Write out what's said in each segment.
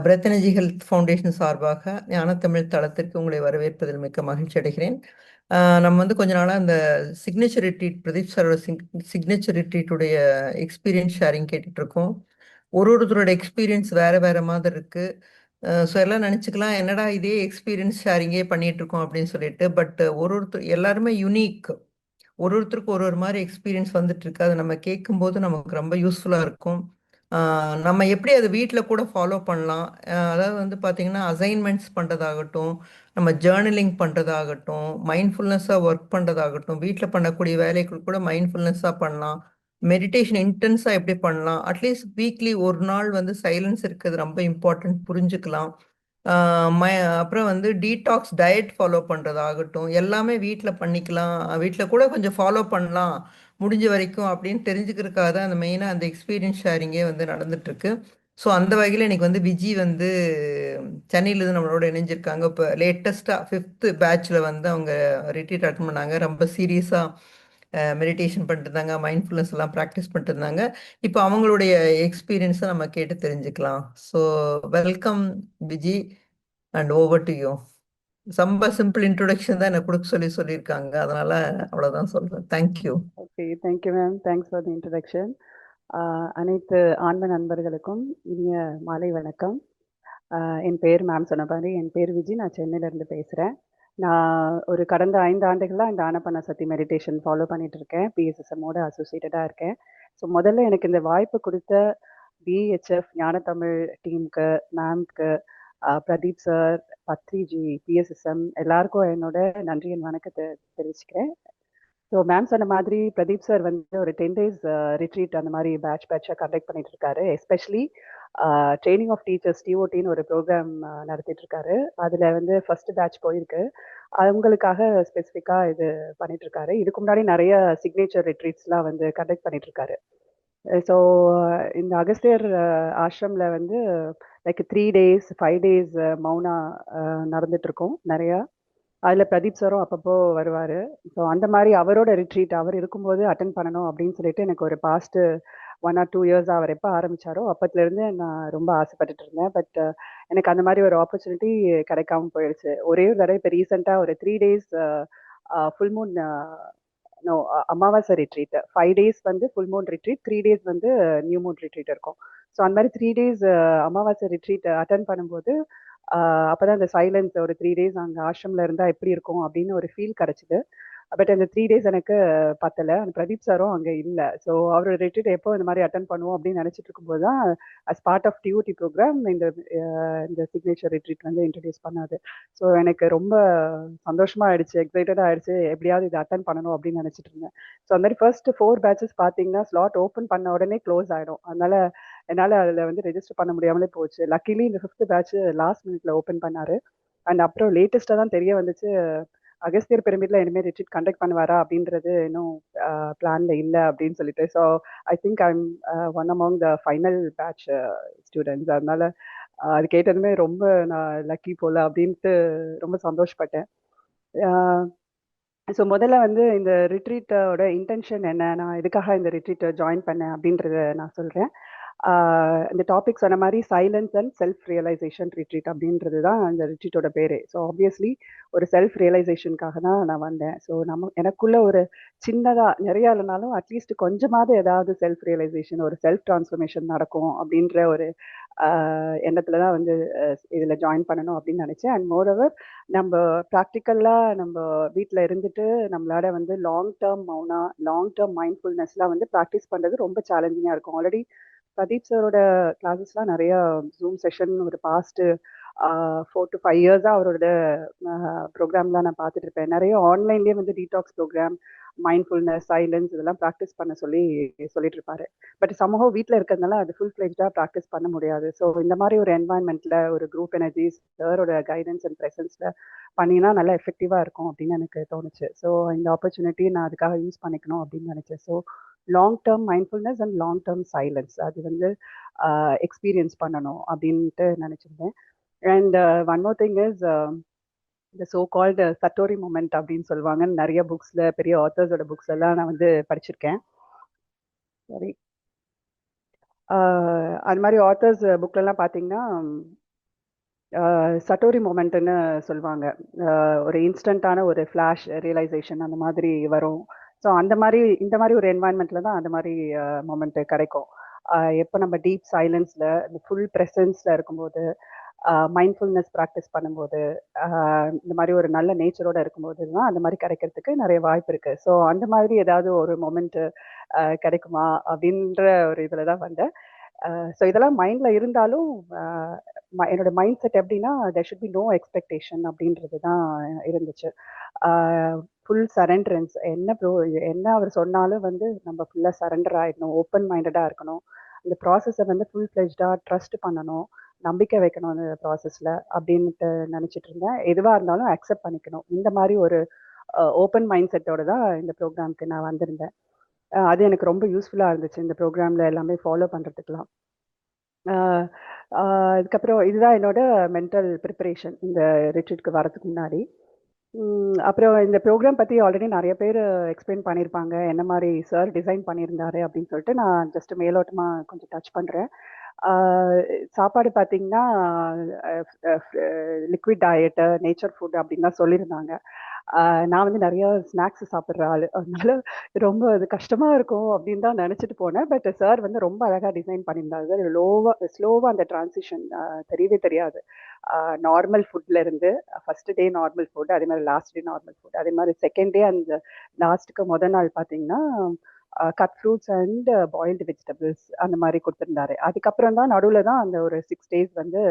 Breadth energy health foundation சார்பாக ஞானத்தமிழ் தளத்திற்கு உங்களை வரவேற்பதில் மிக்க மகிழ்ச்சி அடைகிறேன். நம்ம வந்து கொஞ்ச நாளாக இந்த சிக்னேச்சர் ரிட்ரீட் பிரதீப் சாரோட சிக்னேச்சர் ரிட்ரீட்டுடைய எக்ஸ்பீரியன்ஸ் ஷேரிங் கேட்டுட்டு இருக்கோம். ஒருத்தரோட எக்ஸ்பீரியன்ஸ் வேற வேற மாதிரி இருக்கு. ஸோ எல்லாம் நினச்சிக்கலாம் என்னடா இதே எக்ஸ்பீரியன்ஸ் ஷேரிங்கே பண்ணிட்டு இருக்கோம் அப்படின்னு சொல்லிட்டு. பட் ஒருத்தர் எல்லாருமே யுனிக். ஒருத்தருக்கு ஒரு மாதிரி எக்ஸ்பீரியன்ஸ் வந்துட்டு இருக்கு. அதை நம்ம கேட்கும்போது நமக்கு ரொம்ப யூஸ்ஃபுல்லாக இருக்கும். நம்ம எப்படி அதை வீட்டில் கூட ஃபாலோ பண்ணலாம். அதாவது வந்து பார்த்தீங்கன்னா அசைன்மெண்ட்ஸ் பண்ணுறதாகட்டும், நம்ம ஜேர்னலிங் பண்ணுறதாகட்டும், மைண்ட்ஃபுல்னஸாக ஒர்க் பண்ணுறதாகட்டும், வீட்டில் பண்ணக்கூடிய வேலைகள் கூட மைண்ட்ஃபுல்னஸாக பண்ணலாம். மெடிடேஷன் இன்டென்ஸாக எப்படி பண்ணலாம். அட்லீஸ்ட் வீக்லி ஒரு நாள் வந்து சைலன்ஸ் இருக்கிறது ரொம்ப இம்பார்ட்டன்ட் புரிஞ்சுக்கலாம். அப்புறம் வந்து டீடாக்ஸ் டயட் ஃபாலோ பண்ணுறதாகட்டும் எல்லாமே வீட்டில் பண்ணிக்கலாம். வீட்டில் கூட கொஞ்சம் ஃபாலோ பண்ணலாம் முடிஞ்ச வரைக்கும் அப்படின்னு தெரிஞ்சுக்கிறதுக்காக தான் அந்த மெயினாக அந்த எக்ஸ்பீரியன்ஸ் ஷேரிங்கே வந்து நடந்துட்டுருக்கு. ஸோ அந்த வகையில் இன்னைக்கு வந்து விஜி வந்து சென்னையிலேருந்து நம்மளோட இணைஞ்சிருக்காங்க. இப்போ லேட்டஸ்ட்டாக ஃபிஃப்த்து பேட்சில் வந்து அவங்க ரிட்ரீட் அட்டன் பண்ணாங்க. ரொம்ப சீரியஸாக மெடிடேஷன் பண்ணிட்டு இருந்தாங்க, மைண்ட்ஃபுல்னஸ் எல்லாம் ப்ராக்டிஸ் பண்ணிட்டு இருந்தாங்க. இப்போ அவங்களுடைய எக்ஸ்பீரியன்ஸை நம்ம கேட்டு தெரிஞ்சுக்கலாம். So welcome Viji and over to you. ரொம்ப சிம்பிள் இன்ட்ரோடக்ஷன் தான் எனக்கு கொடுக்க சொல்லியிருக்காங்க. அதனால அவ்வளோதான் சொல்றேன். Thank you. Okay, thank you ma'am. Thanks for the introduction. அனைத்து ஆன்ம நண்பர்களுக்கும் இனிய மாலை வணக்கம். என் பேர் மேம் சொன்ன மாதிரி என் பேர் விஜி. நான் சென்னையிலேருந்து பேசுகிறேன். நான் ஒரு கடந்த 5 ஆண்டுகளாக இந்த ஆனப்பன சக்தி மெடிடேஷன் ஃபாலோ பண்ணிட்டு இருக்கேன். பிஎஸ்எஸ்எம்மோட அசோசியேட்டடாக இருக்கேன். ஸோ முதல்ல எனக்கு இந்த வாய்ப்பு கொடுத்த பிஹெச்எஃப் ஞானத்தமிழ் டீமுக்கு, மேம்க்கு, பிரதீப் சார், பத்ரிஜி, பிஎஸ்எஸ்எம் எல்லாருக்கும் என்னோட நன்றி என் வணக்கத்தை தெரிவிச்சுக்கிறேன். ஸோ மேம் சொன்ன மாதிரி பிரதீப் சார் வந்து ஒரு 10 டேஸ் ரிட்ரீட் அந்த மாதிரி பேட்சாக கண்டக்ட் பண்ணிட்டு இருக்காரு. எஸ்பெஷலி ட்ரைனிங் ஆஃப் டீச்சர்ஸ் டிஓடின்னு ஒரு ப்ரோக்ராம் நடத்திட்டு இருக்காரு. அதில் வந்து ஃபர்ஸ்ட் பேட்ச் போயிருக்கு. அவங்களுக்காக ஸ்பெசிஃபிக்காக இது பண்ணிட்டு இருக்காரு. இதுக்கு முன்னாடி நிறைய சிக்னேச்சர் ரிட்ரீட்ஸ்லாம் வந்து கண்டக்ட் பண்ணிட்டு இருக்காரு. ஸோ இந்த அகஸ்தியர் ஆஷ்ரமில் வந்து லைக் 3 டேஸ் 5 டேஸ் மௌனா நடந்துட்டு இருக்கோம் நிறையா. அதில் பிரதீப் சாரும் அப்பப்போ வருவார். ஸோ அந்த மாதிரி அவரோட ரிட்ரீட் அவர் இருக்கும்போது அட்டன் பண்ணணும் அப்படின்னு சொல்லிட்டு எனக்கு ஒரு பாஸ்ட்டு 1 or 2 இயர்ஸ் அவர் எப்போ ஆரம்பித்தாரோ அப்பத்துலேருந்து நான் ரொம்ப ஆசைப்பட்டுட்டு இருந்தேன். பட் எனக்கு அந்த மாதிரி ஒரு ஆப்பர்ச்சுனிட்டி கிடைக்காம போயிடுச்சு. ஒரே ஒரு தடவை இப்போ ரீசெண்டாக ஒரு 3 டேஸ் ஃபுல் மூன் நோ அமாவாசை ரிட்ரீட், 5 டேஸ் வந்து ஃபுல் மூன் ரிட்ரீட், 3 டேஸ் வந்து நியூ மூன் ரிட்ரீட் இருக்கும். ஸோ அந்த மாதிரி 3 டேஸ் அமாவாசை ரிட்ரீட் அட்டன் பண்ணும்போது அப்போதான் அந்த சைலன்ஸ் ஒரு 3 டேஸ் அங்கே ஆஷ்ரமில் இருந்தால் எப்படி இருக்கும் அப்படின்னு ஒரு ஃபீல் கிடச்சிது. பட் அந்த 3 டேஸ் எனக்கு பத்தலை. அந்த பிரதீப் சாரும் அங்கே இல்லை. ஸோ அவரோட ரிட்ரீட் எப்போ இந்த மாதிரி அட்டன் பண்ணுவோம் அப்படின்னு நினச்சிட்டு இருக்கும்போது தான் as part of duty programme இந்த சிக்னேச்சர் ரிட்ரீட் வந்து இன்ட்ரடியூஸ் பண்ணாது. ஸோ எனக்கு ரொம்ப சந்தோஷமாக ஆயிடுச்சு, எக்ஸைட்டடாக ஆயிடுச்சு. எப்படியாவது இதை அட்டன் பண்ணணும் அப்படின்னு நினச்சிட்டு இருந்தேன். ஸோ அந்த மாதிரி ஃபர்ஸ்ட் 4 பேட்சஸ் பார்த்தீங்கன்னா ஸ்லாட் ஓப்பன் பண்ண உடனே க்ளோஸ் ஆகிடும். அதனால என்னால் அதில் வந்து ரெஜிஸ்டர் பண்ண முடியாமலே போச்சு. லக்கிலி இந்த 5th பேட்ச் லாஸ்ட் மினிட்ல ஓப்பன் பண்ணாரு. அண்ட் அப்புறம் லேட்டஸ்ட்டாக தான் தெரிய வந்துச்சு அகஸ்தியர் பிரமிட்ல இனிமேல் ரிட்ரீட் கண்டக்ட் பண்ணுவாரா அப்படின்றது இன்னும் பிளான்ல இல்லை அப்படின்னு சொல்லிட்டு. So I think I'm one among the final batch students. அதனால அது கேட்டதுமே ரொம்ப நான் லக்கி போல அப்படின்ட்டு ரொம்ப சந்தோஷப்பட்டேன். ஸோ முதல்ல வந்து இந்த ரிட்ரீட்டோட இன்டென்ஷன் என்ன, நான் எதுக்காக இந்த ரிட்ரீட்டை ஜாயின் பண்ணேன் அப்படின்றத நான் சொல்கிறேன். இந்த டாபிக் சொன்ன மாதிரி silence and self realisation retreat அப்படின்றது தான் அந்த ரிட்ரீட்டோட பேர். ஸோ ஆப்வியஸ்லி ஒரு செல்ஃப் ரியலைசேஷனுக்காக தான் நான் வந்தேன். ஸோ எனக்குள்ள ஒரு சின்னதாக நிறையா இல்லைனாலும் அட்லீஸ்ட் கொஞ்சமாவது ஏதாவது செல்ஃப் ரியலைசேஷன், ஒரு செல்ஃப் டிரான்ஸ்ஃபர்மேஷன் நடக்கும் அப்படின்ற ஒரு எண்ணத்தில் தான் வந்து இதில் ஜாயின் பண்ணணும் அப்படின்னு நினச்சேன். அண்ட் மோரோவர் நம்ம ப்ராக்டிக்கலாக நம்ம வீட்டில் இருந்துட்டு நம்மளால வந்து long term Mouna, long term மைண்ட்ஃபுல்னஸ்லாம் வந்து ப்ராக்டிஸ் பண்ணுறது ரொம்ப சேலஞ்சிங்காக இருக்கும். ஆல்ரெடி பிரதீப் சாரோட கிளாஸஸ்லாம் நிறைய ஜூம் செஷன் ஒரு பாஸ்ட் 4 to 5 இயர்ஸாக அவரோட ப்ரோக்ராம்லாம் நான் பார்த்துட்டு இருப்பேன். நிறைய ஆன்லைன்லேயே வந்து டீடாக்ஸ் ப்ரோக்ராம், மைண்ட்ஃபுல்னஸ், சைலன்ஸ் இதெல்லாம் ப்ராக்டிஸ் பண்ண சொல்லிட்டு இருப்பாரு. பட் சமூகம் வீட்டில் இருக்கிறதுனால அது ஃபுல் ஃப்ளெஜ்டாக ப்ராக்டிஸ் பண்ண முடியாது. ஸோ இந்த மாதிரி ஒரு என்வாயன்மெண்ட்டில் ஒரு குரூப் எனர்ஜிஸ் சாரோட கைடன்ஸ் அண்ட் ப்ரெசன்ஸில் பண்ணினா நல்லா எஃபெக்டிவாக இருக்கும் அப்படின்னு எனக்கு தோணுச்சு. ஸோ இந்த ஆப்பர்ச்சுனிட்டி நான் அதுக்காக யூஸ் பண்ணிக்கணும் அப்படின்னு நினச்சேன். So long term mindfulness and long term silence அது வந்து எக்ஸ்பீரியன்ஸ் பண்ணணும் அப்படின்ட்டு நினச்சிருந்தேன். And one more thing is இந்த சோ கால்டு சட்டோரி மூமெண்ட் அப்படின்னு சொல்லுவாங்க. நிறைய புக்ஸில், பெரிய ஆத்தர்ஸோட புக்ஸ் எல்லாம் நான் வந்து படிச்சிருக்கேன். சாரி. அது மாதிரி ஆத்தர்ஸ் புக்லலாம் பார்த்தீங்கன்னா சட்டோரி மொமெண்ட்னு சொல்லுவாங்க. ஒரு இன்ஸ்டன்ட்டான ஒரு ஃப்ளாஷ் ரியலைசேஷன் அந்த மாதிரி வரும். ஸோ அந்த மாதிரி இந்த மாதிரி ஒரு என்வாயன்மெண்ட்ல தான் அந்த மாதிரி மொமெண்ட் கிடைக்கும். எப்போ நம்ம டீப் சைலன்ஸ்ல இந்த ஃபுல் ப்ரெசன்ஸ்ல இருக்கும்போது, மைண்ட்ஃபுல்னஸ் ப்ராக்டிஸ் பண்ணும்போது, இந்த மாதிரி ஒரு நல்ல நேச்சரோட இருக்கும்போது தான் அந்த மாதிரி கிடைக்கிறதுக்கு நிறைய வாய்ப்பு இருக்கு. ஸோ அந்த மாதிரி ஏதாவது ஒரு மொமெண்ட் கிடைக்குமா அப்படின்ற ஒரு இதில் தான் வந்தேன். ஸோ இதெல்லாம் மைண்ட்ல இருந்தாலும் என்னோட மைண்ட் செட் எப்படின்னா there should be no expectation அப்படின்றது தான் இருந்துச்சு. ஃபுல் சரண்டரன்ஸ் என்ன அவர் சொன்னாலும் வந்து நம்ம ஃபுல்லாக சரண்டர் ஆகிடணும், ஓப்பன் மைண்டடாக இருக்கணும், அந்த ப்ராசஸை வந்து ஃபுல் ஃப்ளெஜ்டாக ட்ரஸ்ட் பண்ணணும், நம்பிக்கை வைக்கணும் அந்த ப்ராசஸில் அப்படின்ட்டு நினச்சிட்டு இருந்தேன். எதுவாக இருந்தாலும் அக்செப்ட் பண்ணிக்கணும், இந்த மாதிரி ஒரு ஓப்பன் மைண்ட் செட்டோட தான் இந்த ப்ரோக்ராம்க்கு நான் வந்திருந்தேன். அது எனக்கு ரொம்ப யூஸ்ஃபுல்லாக இருந்துச்சு இந்த ப்ரோக்ராமில் எல்லாமே ஃபாலோ பண்ணுறதுக்கெலாம். அதுக்கப்புறம் இதுதான் என்னோட மென்டல் ப்ரிப்பரேஷன் இந்த ரிட்ரீட்க்கு வரதுக்கு முன்னாடி. அப்புறம் இந்த ப்ரோக்ராம் பற்றி ஆல்ரெடி நிறைய பேர் எக்ஸ்பிளைன் பண்ணியிருப்பாங்க, என்ன மாதிரி சார் டிசைன் பண்ணியிருந்தாரு அப்படின்னு சொல்லிட்டு நான் ஜஸ்ட் மேலோட்டமாக கொஞ்சம் டச் பண்ணுறேன். சாப்பாடு பார்த்தீங்கன்னா லிக்விட் டயட்டு, நேச்சர் ஃபுட் அப்படின்னு தான் சொல்லியிருந்தாங்க. நான் வந்து நிறைய ஸ்நாக்ஸ் சாப்பிட்ற ஆள், அதனால ரொம்ப அது கஷ்டமாக இருக்கும் அப்படின்னு தான் நினச்சிட்டு போனேன். பட் சார் வந்து ரொம்ப அழகாக டிசைன் பண்ணியிருந்தாரு. ஸ்லோவாக அந்த டிரான்சிஷன் தெரியவே தெரியாது. நார்மல் ஃபுட்ல இருந்து ஃபர்ஸ்ட் டே நார்மல் ஃபுட், அதே மாதிரி லாஸ்ட் டே நார்மல் ஃபுட், அதே மாதிரி செகண்ட் டே அந்த லாஸ்ட்டுக்கு நாள் பார்த்தீங்கன்னா cut fruits and boiled vegetables அந்த மாதிரி கொடுத்துருந்தாரு. அதுக்கப்புறம் தான் நடுவில் தான் அந்த ஒரு 6 days வந்து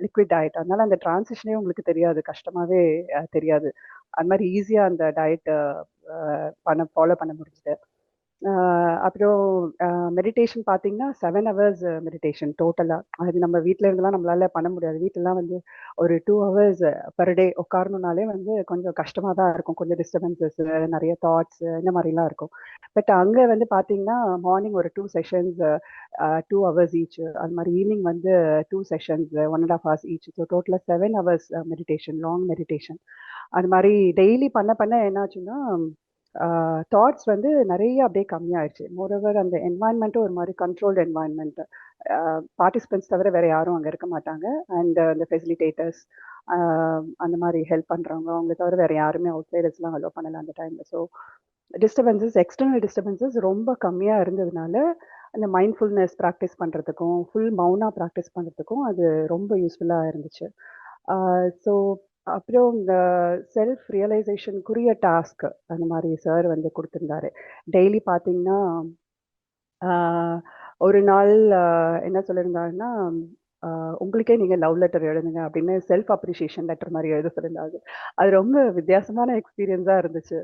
லிக்விட் டயட். அதனால அந்த டிரான்சிஷனே உங்களுக்கு தெரியாது, கஷ்டமாகவே தெரியாது. அது மாதிரி ஈஸியாக அந்த டயட் ஃபாலோ பண்ண முடிஞ்சுது. அப்புறம் மெடிடேஷன் பார்த்தீங்கன்னா 7 hours மெடிடேஷன் டோட்டலாக. அது நம்ம வீட்டில் இருந்தெல்லாம் நம்மளால பண்ண முடியாது. வீட்டிலலாம் வந்து ஒரு 2 hours பர் டே உட்காரணுனாலே வந்து கொஞ்சம் கஷ்டமாக தான் இருக்கும். கொஞ்சம் டிஸ்டர்பன்சஸ், நிறைய தாட்ஸ் இந்த மாதிரிலாம் இருக்கும். பட் அங்கே வந்து பார்த்தீங்கன்னா மார்னிங் ஒரு 2 செஷன்ஸ் 2 hours ஈச், அது மாதிரி ஈவினிங் வந்து 2 செஷன்ஸ் 1.5 hours ஈச். ஸோ டோட்டலாக 7 hours மெடிடேஷன், லாங் மெடிடேஷன். அது மாதிரி டெய்லி பண்ண பண்ண என்னாச்சுன்னா தாட்ஸ் வந்து நிறைய அப்படியே கம்மியாயிடுச்சு. மோரோவர் அந்த என்வாயன்மெண்ட்டும் ஒரு மாதிரி கண்ட்ரோல்டு என்வாயன்மெண்ட். பார்ட்டிசிபென்ட்ஸ் தவிர வேற யாரும் அங்கே இருக்க மாட்டாங்க. அண்ட் அந்த ஃபெசிலிட்டேட்டர்ஸ் அந்த மாதிரி ஹெல்ப் பண்ணுறவங்க அவங்க தவிர வேற யாருமே அவுட் சைடர்ஸ்லாம் அலோவ் பண்ணல அந்த டைமில். ஸோ டிஸ்டர்பன்சஸ், எக்ஸ்டர்னல் டிஸ்டர்பன்சஸ் ரொம்ப கம்மியாக இருந்ததுனால அந்த மைண்ட்ஃபுல்னஸ் ப்ராக்டிஸ் பண்ணுறதுக்கும் ஃபுல் மவுனா ப்ராக்டிஸ் பண்ணுறதுக்கும் அது ரொம்ப யூஸ்ஃபுல்லாக இருந்துச்சு. ஸோ அப்புறம் இந்த செல்ஃப் ரியலைசேஷனுக்குரிய டாஸ்க் அந்த மாதிரி சார் வந்து கொடுத்துருந்தாரு. டெய்லி பார்த்தீங்கன்னா ஒரு நாள் என்ன சொல்லியிருந்தாருன்னா, உங்களுக்கே நீங்கள் லவ் லெட்டர் எழுதுங்க அப்படின்னு செல்ஃப் அப்ரிஷியேஷன் லெட்டர் மாதிரி எழுத சொல்லியிருந்தாரு. அது ரொம்ப வித்தியாசமான எக்ஸ்பீரியன்ஸாக இருந்துச்சு.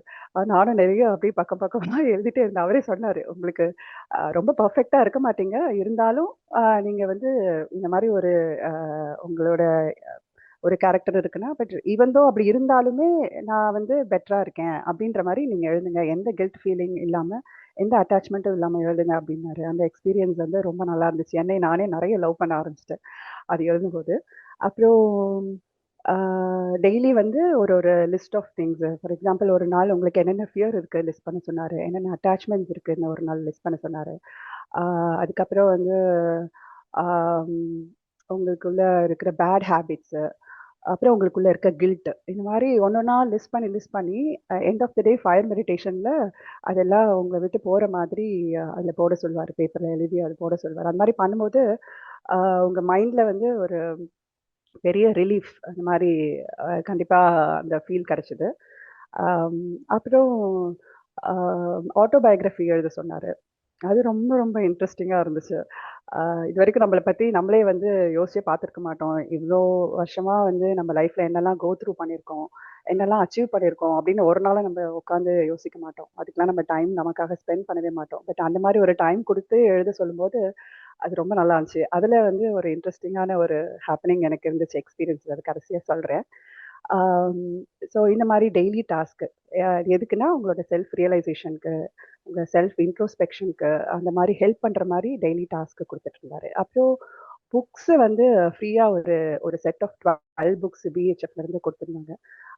நானும் நிறைய அப்படியே பக்கம் பக்கமாக எழுதிட்டே இருந்தேன். அவரே சொன்னார், உங்களுக்கு ரொம்ப பர்ஃபெக்டாக இருக்க மாட்டீங்க, இருந்தாலும் நீங்கள் வந்து இந்த மாதிரி ஒரு உங்களோட ஒரு கேரக்டர் இருக்குன்னா, பட் ஈவன் தோ அப்படி இருந்தாலுமே நான் வந்து பெட்டரா இருக்கேன் அப்படின்ற மாதிரி நீங்க எழுதுங்க. எந்த கில்ட் ஃபீலிங் இல்லாம, எந்த அட்டாச்மெண்ட்டும் இல்லாம எழுதுங்க அப்படின்னாரு. அந்த எக்ஸ்பீரியன்ஸ் வந்து ரொம்ப நல்லா இருந்துச்சு. என்னை நானே நிறைய லவ் பண்ண ஆரம்பிச்சுட்டேன் அது எழுதும்போது. அப்புறம் டெய்லி வந்து ஒரு ஒரு list of things, for example ஒரு நாள் உங்களுக்கு என்னென்ன ஃபியர் இருக்கு லிஸ்ட் பண்ண சொன்னாரு. என்னென்ன அட்டாச்மெண்ட்ஸ் இருக்குன்னு ஒரு நாள் லிஸ்ட் பண்ண சொன்னாரு. அதுக்கப்புறம் வந்து ஆம், உங்களுக்குள்ள இருக்கிற பேட் ஹேபிட்ஸ், அப்புறம் உங்களுக்குள்ள இருக்க கில்ட், இந்த மாதிரி ஒன்னொன்னா லிஸ்ட் பண்ணி end of the day fire மெடிடேஷன்ல அதெல்லாம் உங்களை விட்டு போற மாதிரி அதில் போட சொல்வார், பேப்பர்ல எழுதி அது போட சொல்வார். அந்த மாதிரி பண்ணும்போது உங்க மைண்ட்ல வந்து ஒரு பெரிய ரிலீஃப் அந்த மாதிரி கண்டிப்பா அந்த ஃபீல் கிடைச்சது. அப்புறம் ஆட்டோபயோகிராஃபி எழுத சொன்னாரு. அது ரொம்ப ரொம்ப இன்ட்ரெஸ்டிங்கா இருந்துச்சு. இதுவரைக்கும் நம்மள பத்தி நம்மளே வந்து யோசிச்சே பார்த்துருக்க மாட்டோம். இவ்ளோ வருஷமா வந்து நம்ம லைஃப்ல என்னெல்லாம் கோ த்ரூ பண்ணியிருக்கோம், என்னெல்லாம் அச்சீவ் பண்ணியிருக்கோம் அப்படின்னு ஒரு நாளும் நம்ம உட்காந்து யோசிக்க மாட்டோம். அதுக்கெல்லாம் நம்ம டைம் நமக்காக ஸ்பெண்ட் பண்ணவே மாட்டோம். பட் அந்த மாதிரி ஒரு டைம் குடுத்து எழுத சொல்லும்போது, அது ரொம்ப நல்லா இருந்துச்சு. அதுல வந்து ஒரு இன்ட்ரெஸ்டிங்கான ஒரு ஹேப்பனிங் எனக்கு இருந்துச்சு, எக்ஸ்பீரியன்ஸ். அது கடைசியா சொல்றேன். ஸோ இந்த மாதிரி டெய்லி டாஸ்க் எதுக்குன்னா, உங்களோட செல்ஃப் ரியலைசேஷனுக்கு, உங்க செல்ஃப் இன்ட்ரோஸ்பெக்ஷனுக்கு அந்த மாதிரி ஹெல்ப் பண்ற மாதிரி டெய்லி டாஸ்க் குடுத்துட்டு இருந்தாரு. அப்புறம் புக்ஸ் வந்து ஃப்ரீயா ஒரு ஒரு செட் ஆஃப் 12 புக்ஸ் பிஹெச்எஃப்ல இருந்து கொடுத்துருந்தாங்க.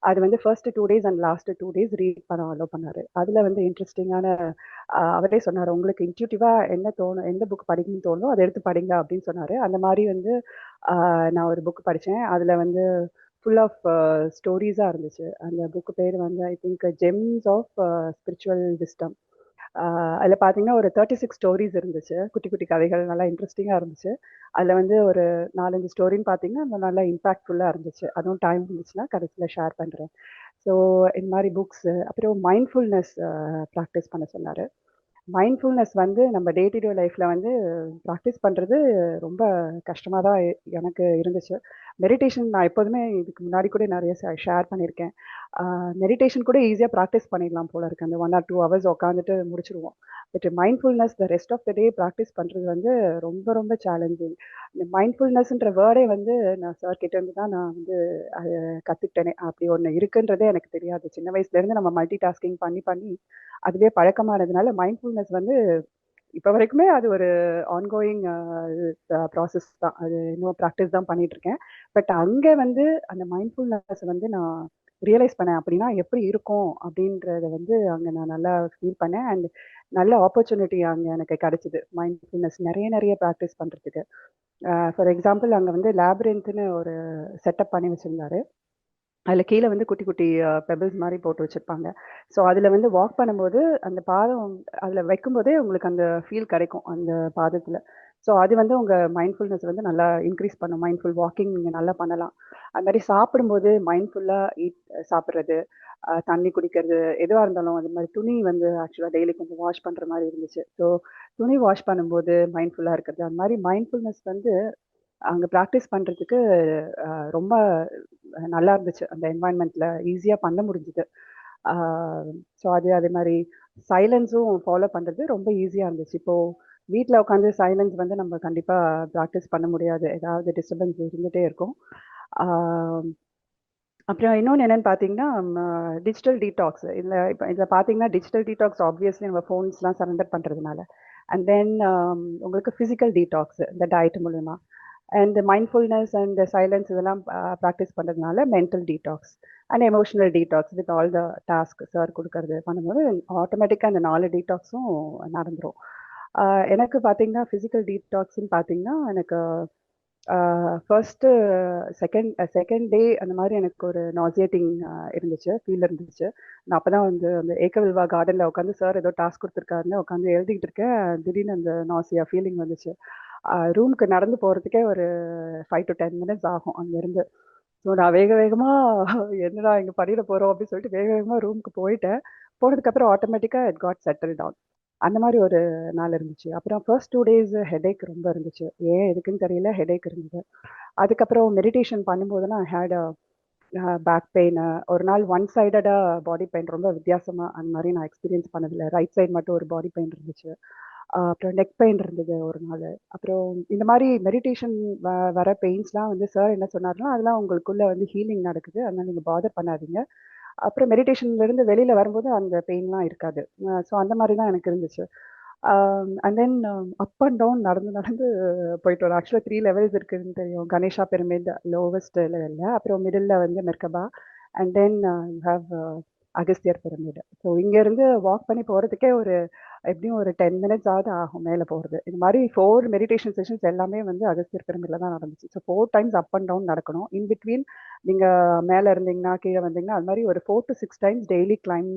அது வந்து first 2 days and last 2 days read பண்ண அலோ பண்ணாரு. அதுல வந்து இன்ட்ரெஸ்டிங்கான அவரே சொன்னாரு, உங்களுக்கு இன்ட்யூட்டிவா என்ன தோணும், எந்த புக் படிக்கணும்னு தோணுதோ அதை எடுத்து படிங்க அப்படின்னு சொன்னாரு. அந்த மாதிரி வந்து நான் ஒரு புக் படிச்சேன். அதுல வந்து ஃபுல் ஆஃப் ஸ்டோரிஸா இருந்துச்சு. அந்த புக் பேர் வந்து I think gems of spiritual wisdom. அதில் பார்த்தீங்கன்னா ஒரு 36 ஸ்டோரிஸ் இருந்துச்சு. குட்டி குட்டி கதைகள் நல்லா இன்ட்ரெஸ்டிங்காக இருந்துச்சு. அதில் வந்து ஒரு 4-5 ஸ்டோரின்னு பார்த்தீங்கன்னா அந்த நல்லா இம்பாக்ட்ஃபுல்லாக இருந்துச்சு. அதுவும் டைம் இருந்துச்சுன்னா கடைசியில் ஷேர் பண்ணுறேன். ஸோ இந்த மாதிரி புக்ஸு, அப்புறம் மைண்ட்ஃபுல்னஸ் ப்ராக்டிஸ் பண்ண சொன்னார். மைண்ட்ஃபுல்னஸ் வந்து நம்ம டே டு டே லைஃப்ல வந்து ப்ராக்டிஸ் பண்றது ரொம்ப கஷ்டமா தான் எனக்கு இருந்துச்சு. மெடிடேஷன் நான் எப்போதுமே இதுக்கு முன்னாடி கூட நிறைய ஷேர் பண்ணியிருக்கேன். மெடிடேஷன் கூட ஈஸியா ப்ராக்டிஸ் பண்ணிடலாம் போல இருக்கு. அந்த 1 or 2 hours உட்காந்துட்டு முடிச்சிருவோம். But mindfulness the rest of the day practice பண்றது வந்து ரொம்ப ரொம்ப சேலஞ்சிங். இந்த மைண்ட்ஃபுல்னஸ்ன்ற வேர்டே வந்து நான் சார் கிட்ட இருந்து தான் நான் வந்து அதை கத்துக்கிட்டேனே. அப்படி ஒன்று இருக்குன்றதே எனக்கு தெரியாது. சின்ன வயசுல இருந்து நம்ம மல்டி டாஸ்கிங் பண்ணி பண்ணி அதுவே பழக்கமானதுனால மைண்ட்ஃபுல்னஸ் வந்து இப்போ வரைக்குமே அது ஒரு ஆன்கோயிங் ப்ராசஸ் தான். அது இன்னும் ப்ராக்டிஸ் தான் பண்ணிட்டு இருக்கேன். பட் அங்கே வந்து அந்த மைண்ட்ஃபுல்னஸ் வந்து நான் ரியலைஸ் பண்ணேன். அப்படின்னா எப்படி இருக்கும் அப்படின்றத வந்து அங்கே நான் நல்லா ஃபீல் பண்ணேன். அண்ட் நல்ல ஆப்பர்ச்சுனிட்டி அங்கே எனக்கு கிடைச்சிது. மைண்ட்ஃபுல்னஸ் நிறைய நிறைய ப்ராக்டிஸ் பண்ணுறதுக்கு. ஃபார் எக்ஸாம்பிள் அங்கே வந்து லேப்ரின்த்னு ஒரு செட்டப் பண்ணி வச்சுருந்தாரு. அதில் கீழே வந்து குட்டி குட்டி பெபிள்ஸ் மாதிரி போட்டு வச்சுருப்பாங்க. ஸோ அதில் வந்து வாக் பண்ணும்போது அந்த பாதம் அதில் வைக்கும்போதே உங்களுக்கு அந்த ஃபீல் கிடைக்கும் அந்த பாதத்தில். ஸோ அது வந்து உங்கள் மைண்ட்ஃபுல்னஸ் வந்து நல்லா இன்க்ரீஸ் பண்ணும். மைண்ட்ஃபுல் வாக்கிங் நீங்கள் நல்லா பண்ணலாம். அது மாதிரி சாப்பிடும்போது மைண்ட்ஃபுல்லாக சாப்பிட்றது, தண்ணி குடிக்கிறது, எதுவாக இருந்தாலும் அது மாதிரி துணி வந்து ஆக்சுவலாக டெய்லி கொஞ்சம் வாஷ் பண்ணுற மாதிரி இருந்துச்சு. ஸோ துணி வாஷ் பண்ணும்போது மைண்ட்ஃபுல்லாக இருக்கிறது, அந்த மாதிரி மைண்ட்ஃபுல்னஸ் வந்து அங்கே ப்ராக்டிஸ் பண்ணுறதுக்கு ரொம்ப நல்லா இருந்துச்சு. அந்த என்வாயன்மெண்ட்ல ஈஸியாக பண்ண முடிஞ்சுது. ஸோ அதே மாதிரி சைலன்ஸும் ஃபாலோ பண்ணுறது ரொம்ப ஈஸியாக இருந்துச்சு. இப்போது வீட்டில் உட்காந்து சைலன்ஸ் வந்து நம்ம கண்டிப்பாக ப்ராக்டிஸ் பண்ண முடியாது. ஏதாவது டிஸ்டர்பன்ஸ் இருந்துகிட்டே இருக்கும். அப்புறம் இன்னொன்று என்னென்னு பார்த்தீங்கன்னா, டிஜிட்டல் டீடாக்ஸ். இதில் பார்த்தீங்கன்னா டிஜிட்டல் டீடாக்ஸ் ஆப்வியஸ்லி நம்ம ஃபோன்ஸ்லாம் சரண்டர் பண்ணுறதுனால. அண்ட் தென் உங்களுக்கு ஃபிசிக்கல் டீடாக்ஸ் இந்த டயட் மூலமா. அண்ட் மைண்ட்ஃபுல்னஸ் அண்ட் சைலன்ஸ் இதெல்லாம் ப்ராக்டிஸ் பண்ணுறதுனால mental detox and emotional detox with all the task sir கொடுக்கறது பண்ணும்போது ஆட்டோமேட்டிக்காக அந்த 4 டீடாக்ஸும் நடந்துடும். எனக்கு பார்த்தீங்கன்னா ஃபிசிக்கல் டீடாக்ஸ்ன்னு பார்த்தீங்கன்னா எனக்கு ஃபர்ஸ்ட்டு செகண்ட் டே அந்த மாதிரி எனக்கு ஒரு நாசியேட்டிங் இருந்துச்சு, ஃபீல் இருந்துச்சு. நான் அப்போ தான் வந்து அந்த ஏக்கவில்வா கார்டனில் உட்காந்து சார் ஏதோ டாஸ்க் கொடுத்துருக்காருன்னு உட்காந்து எழுதிக்கிட்டு இருக்கேன். திடீர்னு அந்த நாசியா ஃபீலிங் வந்துச்சு. ரூமுக்கு நடந்து போகிறதுக்கே ஒரு 5 to 10 minutes ஆகும் அங்கேருந்து. ஸோ நான் வேக வேகமாக என்னடா இங்கே பண்ணிட போகிறோம் அப்படின்னு சொல்லிட்டு வேக வேகமாக ரூமுக்கு போயிட்டேன். போனதுக்கப்புறம் ஆட்டோமேட்டிக்காக இட் காட் செட்டில் டவுன். அந்த மாதிரி ஒரு நாள் இருந்துச்சு. அப்புறம் ஃபர்ஸ்ட் 2 days ஹெடேக் ரொம்ப இருந்துச்சு. ஏன் எதுக்குன்னு தெரியல, ஹெடேக் இருந்தது. அதுக்கப்புறம் மெடிடேஷன் பண்ணும்போதெல்லாம் ஹேட் பேக் பெயின். ஒரு நாள் ஒன் சைடடாக பாடி பெயின் ரொம்ப வித்தியாசமாக அந்த மாதிரி நான் எக்ஸ்பீரியன்ஸ் பண்ணதில்லை. ரைட் சைடு மட்டும் ஒரு பாடி பெயின் இருந்துச்சு. அப்புறம் நெக் பெயின் இருந்தது ஒரு நாள். அப்புறம் இந்த மாதிரி மெடிடேஷன் வர பெயின்ஸ்லாம் வந்து சார் என்ன சொன்னார்னா, அதெல்லாம் உங்களுக்குள்ள வந்து ஹீலிங் நடக்குது, அதனால் நீங்கள் பாதர் பண்ணாதீங்க. அப்புறம் மெடிடேஷன்லேருந்து வெளியில் வரும்போது அந்த பெயின்லாம் இருக்காது. ஸோ அந்த மாதிரி தான் எனக்கு இருந்துச்சு. And then up and down நடந்து நடந்து போயிட்டு வரோம். ஆக்சுவலாக 3 levels இருக்குதுன்னு தெரியும். கணேஷா பிரமிட் லோவஸ்ட் லெவலில், அப்புறம் மிடில் வந்து merkaba, and then you have Agasthiyar pyramid. So இங்கேருந்து வாக் பண்ணி போகிறதுக்கே ஒரு எப்படியும் ஒரு 10 minutes ஆகுது ஆகும் மேலே போகிறது. இந்த மாதிரி 4 மெடிடேஷன் செஷன்ஸ் எல்லாமே வந்து அகஸ்தியர் பிரமிடில் தான் நடந்துச்சு. So 4 times up and down நடக்கணும். இன் பிட்வீன் நீங்கள் மேலே இருந்தீங்கன்னா கீழே வந்தீங்கன்னா அது மாதிரி ஒரு 4 to 6 times டெய்லி கிளைம்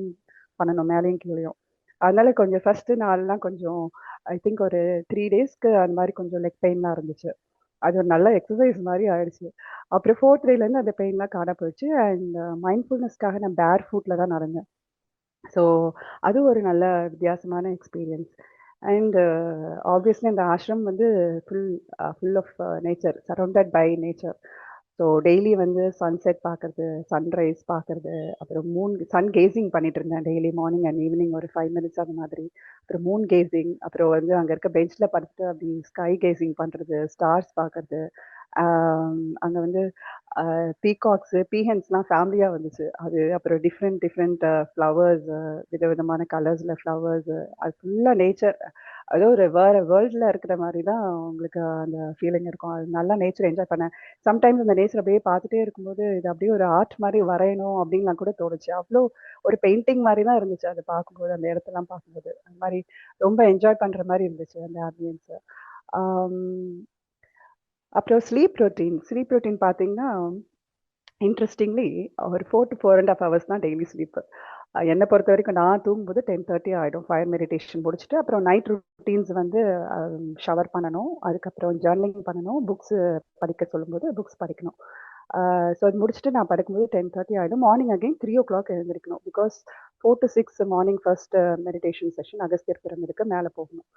பண்ணணும், மேலேயும் கீழேயும். அதனால கொஞ்சம் ஃபர்ஸ்ட் நாள்லாம் கொஞ்சம் ஐ திங்க் ஒரு 3 daysக்கு அந்த மாதிரி கொஞ்சம் லெக் பெயின்லாம் இருந்துச்சு. அது ஒரு நல்ல எக்ஸசைஸ் மாதிரி ஆயிடுச்சு. அப்புறம் 4th டேலேருந்து அந்த பெயின்லாம் காண போயிடுச்சு. அண்ட் மைண்ட்ஃபுல்னஸ்க்காக நான் பேர் ஃபுட்டில் தான் நடந்தேன். ஸோ அது ஒரு நல்ல வித்தியாசமான எக்ஸ்பீரியன்ஸ். அண்ட் ஆப்வியஸ்லி அந்த ஆஷ்ரம் வந்து full of nature, surrounded by nature. So daily வந்து சன்செட் பார்க்கறது, சன்ரைஸ் பார்க்கறது, அப்புறம் சன் கேசிங் பண்ணிட்டு இருந்தேன் டெய்லி மார்னிங் அண்ட் ஈவினிங் ஒரு 5 minutes அந்த மாதிரி. அப்புறம் மூன் கேசிங், அப்புறம் வந்து அங்கே இருக்க பெஞ்சில் படுத்துட்டு அப்படி ஸ்கை கேசிங் பண்ணுறது, ஸ்டார்ஸ் பார்க்கறது, அங்கே வந்து பீகாக்ஸு பீஹென்ஸ்லாம் ஃபேமிலியாக வந்துச்சு. அது அப்புறம் டிஃப்ரெண்ட் டிஃப்ரெண்ட் ஃப்ளவர்ஸ், விதவிதமான கலர்ஸில் ஃப்ளவர்ஸு, அது ஃபுல்லாக நேச்சர். அதோ ஒரு வேறு வேர்ல்டில் இருக்கிற மாதிரி தான் உங்களுக்கு அந்த ஃபீலிங் இருக்கும். அது நல்லா நேச்சர் என்ஜாய் பண்ணேன். சம்டைம்ஸ் அந்த நேச்சர் அப்படியே பார்த்துட்டே இருக்கும்போது இது அப்படியே ஒரு ஆர்ட் மாதிரி வரையணும் அப்படின்லாம் கூட தோணுச்சு. அவ்வளோ ஒரு பெயிண்டிங் மாதிரி தான் இருந்துச்சு அதை பார்க்கும்போது, அந்த இடத்தெல்லாம் பார்க்கும்போது. அந்த மாதிரி ரொம்ப என்ஜாய் பண்ணுற மாதிரி இருந்துச்சு அந்த ஆம்பியன்ஸு. அப்புறம் ஸ்லீப் ரொட்டீன் பார்த்தீங்கன்னா, இன்ட்ரெஸ்டிங்லி ஒரு 4 to 4.5 ஹவர்ஸ் தான் டெய்லி ஸ்லீப்பு. என்னை பொறுத்த வரைக்கும் நான் தூங்கும்போது 10:30 ஆகிடும். ஃபயர் மெடிடேஷன் முடிச்சுட்டு அப்புறம் நைட் ருட்டீன்ஸ் வந்து ஷவர் பண்ணணும், அதுக்கப்புறம் ஜர்னலிங் பண்ணணும், புக்ஸு படிக்க சொல்லும்போது புக்ஸ் படிக்கணும். ஸோ அது முடிச்சுட்டு நான் படுக்கும்போது 10:30 ஆகிடும். மார்னிங் அகைன் 3 o'clock எழுந்திரிக்கணும். Because 4 to 6 morning first meditation session Agasthiyar பிரமிடுக்கு மேலே போகணும்.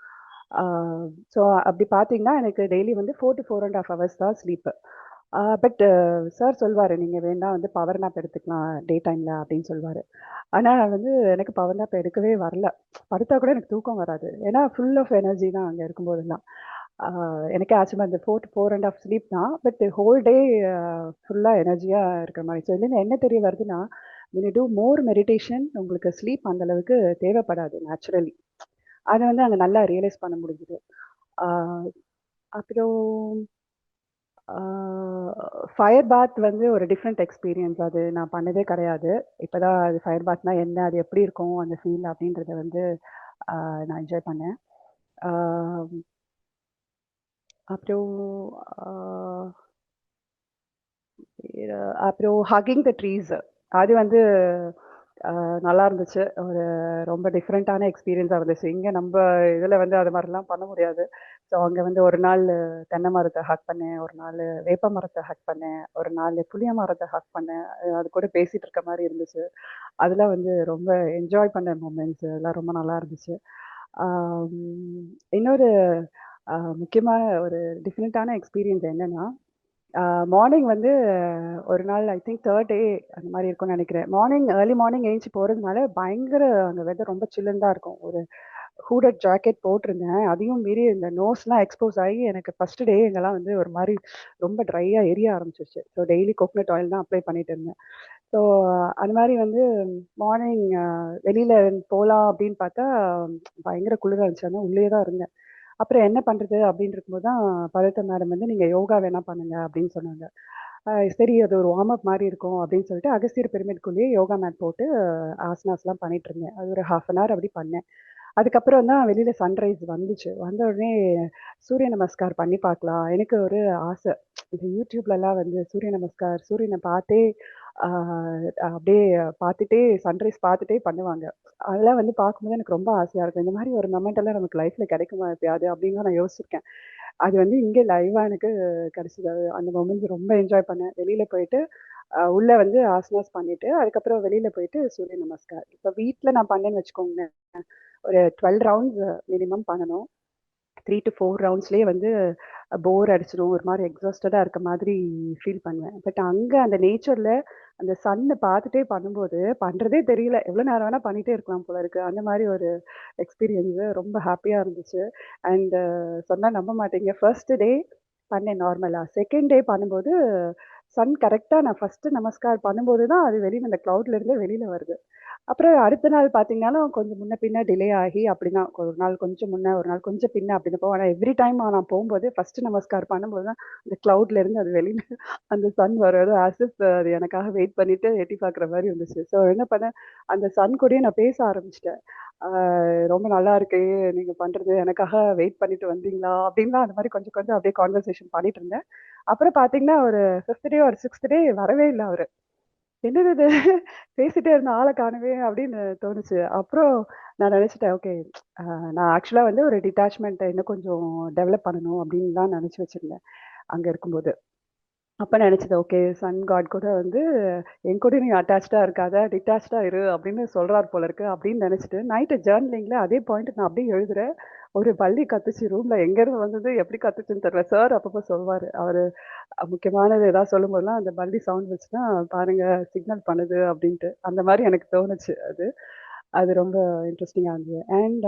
ஸோ அப்படி பார்த்தீங்கன்னா எனக்கு டெய்லி வந்து 4 to 4.5 ஹவர்ஸ் தான் ஸ்லீப்பு. பட் சார் சொல்வாரு, "நீங்க வேணா வந்து பவர் நேப் எடுத்துக்கலாம் டே டைம்ல" அப்படின்னு சொல்வாரு. ஆனா வந்து எனக்கு பவர் நேப் எடுக்கவே வரல. படுத்தா கூட எனக்கு தூக்கம் வராது. ஏன்னா ஃபுல் ஆஃப் எனர்ஜி தான் அங்க இருக்கும்போதெல்லாம். ஆ எனக்கே ஆச்சரியமா இருந்தது. 4 to 4.5 ஸ்லீப் தான். பட் ஹோல் டே ஃபுல்லா எனர்ஜியா இருக்கிற மாரி. ஸோ இதுலேருந்து என்ன தெரிய வருதுன்னா, when you do more meditation உங்களுக்கு ஸ்லீப் அந்த அளவுக்கு தேவைப்படாது நேச்சுரலி. அத வந்து அங்க நல்லா ரியலைஸ் பண்ண முடிஞ்சுது. ஆ அப்புறம் ஃபயர் பாத் வந்து ஒரு டிஃப்ரெண்ட் எக்ஸ்பீரியன்ஸ். அது நான் பண்ணதே கிடையாது. இப்பதான் அது ஃபயர் பாத்னா என்ன? அது எப்படி இருக்கும்? அந்த ஃபீல் அப்படின்றத வந்து நான் என்ஜாய் பண்ணேன். ஆ அப்புறம் ஆ அப்புறம் ஹக்கிங் த ட்ரீஸ் அது வந்து நல்லா இருந்துச்சு. ஒரு ரொம்ப டிஃப்ரெண்ட்டான எக்ஸ்பீரியன்ஸா இருந்துச்சு. இங்க நம்ப இதுல வந்து அது மாரிலாம் பண்ண முடியாது. ஸோ அங்க வந்து ஒரு நாள் தென்னை மரத்த ஹக் பண்ணேன், ஒரு நாள் வேப்ப மரத்த ஹக் பண்ணேன், ஒரு நாள் புளிய மரத்த ஹக் பண்ணேன். அது கூட பேசிட்டு இருக்க மாரி இருந்துச்சு. அதெல்லாம் வந்து ரொம்ப என்ஜாய் பண்ண மொமெண்ட்ஸ். அதெல்லாம் ரொம்ப நல்லா இருந்துச்சு. ஆம், இன்னொரு முக்கியமான ஒரு டிஃப்ரெண்ட்டான எக்ஸ்பீரியன்ஸ் என்னன்னா, மார்னிங் வந்து ஒரு நாள் ஐ திங்க் 3rd டே அந்த மாரி இருக்கும்னு நெனைக்கிறேன். ஏர்லி மார்னிங் எந்திச்சு போறதுனால பயங்கர அங்க வெதர் ரொம்ப சில்லுன்னு தான் இருக்கும். ஒரு ஹூடட் ஜாக்கெட் போட்டிருந்தேன். அதையும் மீறி இந்த நோஸ்லாம் எக்ஸ்போஸ் ஆகி எனக்கு ஃபர்ஸ்ட் டே எங்கலாம் வந்து ஒரு மாரி ரொம்ப ட்ரையா எரிய ஆரம்பிச்சுருச்சு. ஸோ டெய்லி கோகனட் ஆயில் தான் அப்ளை பண்ணிட்டு இருந்தேன். ஸோ அந்த மாரி வந்து மார்னிங் வெளியில போலாம் அப்படின்னு பார்த்தா, பயங்கர குளிரா இருந்துச்சு. அதனால உள்ளேயே தான் இருந்தேன். அப்புறம் என்ன பண்றது அப்படின்னு இருக்கும்போது தான் பவித்ரா மேடம் வந்து நீங்க யோகா வேணா பண்ணுங்க அப்படின்னு சொன்னாங்க. சரி அது ஒரு வார்ம் அப் மாரி இருக்கும் அப்படின்னு சொல்லிட்டு அகஸ்தியர் பிரமிட்குள்ளேயே யோகா மேட் போட்டு ஆசனாஸ்லாம் பண்ணிட்டு இருந்தேன். அது ஒரு 1/2 அன் ஹவர் அப்படி பண்ணேன். அதுக்கப்புறம் தான் வெளியில சன்ரைஸ் வந்துச்சு. வந்த உடனே சூரிய நமஸ்கார் பண்ணி பார்க்கலாம். எனக்கு ஒரு ஆசை. இந்த யூடியூப்லலாம் வந்து சூரிய நமஸ்கார், சூரியன பார்த்தே ஆ அப்படியே பார்த்துட்டே சன்ரைஸ் பார்த்துட்டே பண்ணுவாங்க. அதெல்லாம் வந்து பார்க்கும்போது எனக்கு ரொம்ப ஆசையா இருக்கும். இந்த மாரி ஒரு மொமெண்ட் எல்லாம் நமக்கு லைஃப்ல கிடைக்குமா எப்பயாவது அப்படின்லாம் நான் யோசிச்சிருக்கேன். அது வந்து இங்க லைவா எனக்கு கிடைச்சது. அந்த மொமெண்ட்ஸ் ரொம்ப என்ஜாய் பண்ணேன். வெளியில போயிட்டு உள்ள வந்து ஆசனாஸ் பண்ணிட்டு, அதுக்கப்புறம் வெளியில போயிட்டு சூரிய நமஸ்கார். இப்ப வீட்ல நான் பண்ணேன்னு வச்சுக்கோங்களேன், ஒரு 12 ரவுண்ட்ஸ் மினிமம் பண்ணணும். 3 to 4 ரவுண்ட்ஸ்லயே வந்து போர் அடிச்சிரும். ஒரு மாரி எக்ஸாஸ்டடா இருக்க மாதிரி ஃபீல் பண்ணுவேன். பட் அங்க அந்த நேச்சர்ல அந்த சன்ன பார்த்துட்டே பண்ணும்போது, பண்றதே தெரியல. எவ்வளோ நேரம் வேணா பண்ணிட்டே இருக்கலாம் போல இருக்கு. அந்த மாரி ஒரு எக்ஸ்பீரியன்ஸ் ரொம்ப ஹாப்பியா இருந்துச்சு. அண்ட் சொன்னா நம்ப மாட்டீங்க. ஃபர்ஸ்ட் டே பண்ணேன் நார்மலா. செகண்ட் டே பண்ணும்போது சன் கரெக்ட்டா நான் ஃபர்ஸ்ட் நமஸ்கார் பண்ணும்போது தான் அது வெளியில அந்த கிளவுட்ல இருந்து வெளியில வருது. அப்புறம் அடுத்த நாள் பார்த்தீங்கன்னாலும் கொஞ்சம் முன்ன பின்ன டிலே ஆகி அப்படிதான். ஒரு நாள் கொஞ்சம் முன்ன, ஒரு நாள் கொஞ்சம் பின்ன அப்படின்னு போகும். ஆனா எவ்ரி டைம் நான் போம்போது ஃபர்ஸ்ட் நமஸ்கார் பண்ணும்போது தான் அந்த கிளவுட்ல இருந்து அது வெளியில அந்த சன் வரும். ஏதோ ஆஸ் இஃப் அது எனக்காக வெயிட் பண்ணிட்டு எட்டி பார்க்குற மாரி இருந்துச்சு. ஸோ என்ன பண்ணேன், அந்த சன் கூடயே நான் பேச ஆரம்பிச்சுட்டேன். ஆ ரொம்ப நல்லா இருக்கு. நீங்க பண்றது. எனக்காக வெயிட் பண்ணிட்டு வந்தீங்களா? அப்படின்லாம் அந்த மாரி கொஞ்சம் கொஞ்சம் அப்படியே கான்வர்சேஷன் பண்ணிட்டு இருந்தேன். அப்புறம் பார்த்தீங்கன்னா, ஒரு 5த் டே ஒரு 6த் டே வரவே இல்ல அவரு. என்னது இது? பேசிட்டே இருந்த ஆள காணோமே அப்படின்னு தோணுச்சு. அப்புறம் நான் நினைச்சுட்டேன், ஓகே அ நான் ஆக்சுவலா வந்து ஒரு டிட்டாச்மென்ட்ட இன்னும் கொஞ்சம் டெவலப் பண்ணணும் அப்படின்னு தான் நினைச்சு வச்சிருந்தேன், அங்க இருக்கும்போது. அப்ப நினைச்சது, ஓகே சன் காட் கூட வந்து என் கூட நீ அட்டாச்டா இருக்காத, டிட்டாச்டா இரு அப்படின்னு சொல்றார் போல இருக்கு அப்படின்னு நினைச்சுட்டு, நைட்டு ஜர்னலிங்ல அதே பாயிண்ட் நான் அப்படியே எழுதுறேன். ஒரு பல்லி கத்துச்சு ரூம்ல. எங்கேருந்து வந்தது, எப்படி கத்துச்சுன்னு தெரியல. சார் அப்பப்போ சொல்வாரு. அவரு முக்கியமானது ஏதாவது சொல்லும்போதெல்லாம் அந்த பல்லி சவுண்ட் வச்சுன்னா, பாருங்க சிக்னல் பண்ணுது அப்படின்ட்டு. அந்த மாரி எனக்கு தோணுச்சு அது. அது ரொம்ப இன்ட்ரெஸ்டிங்கா இருந்தது. அண்ட்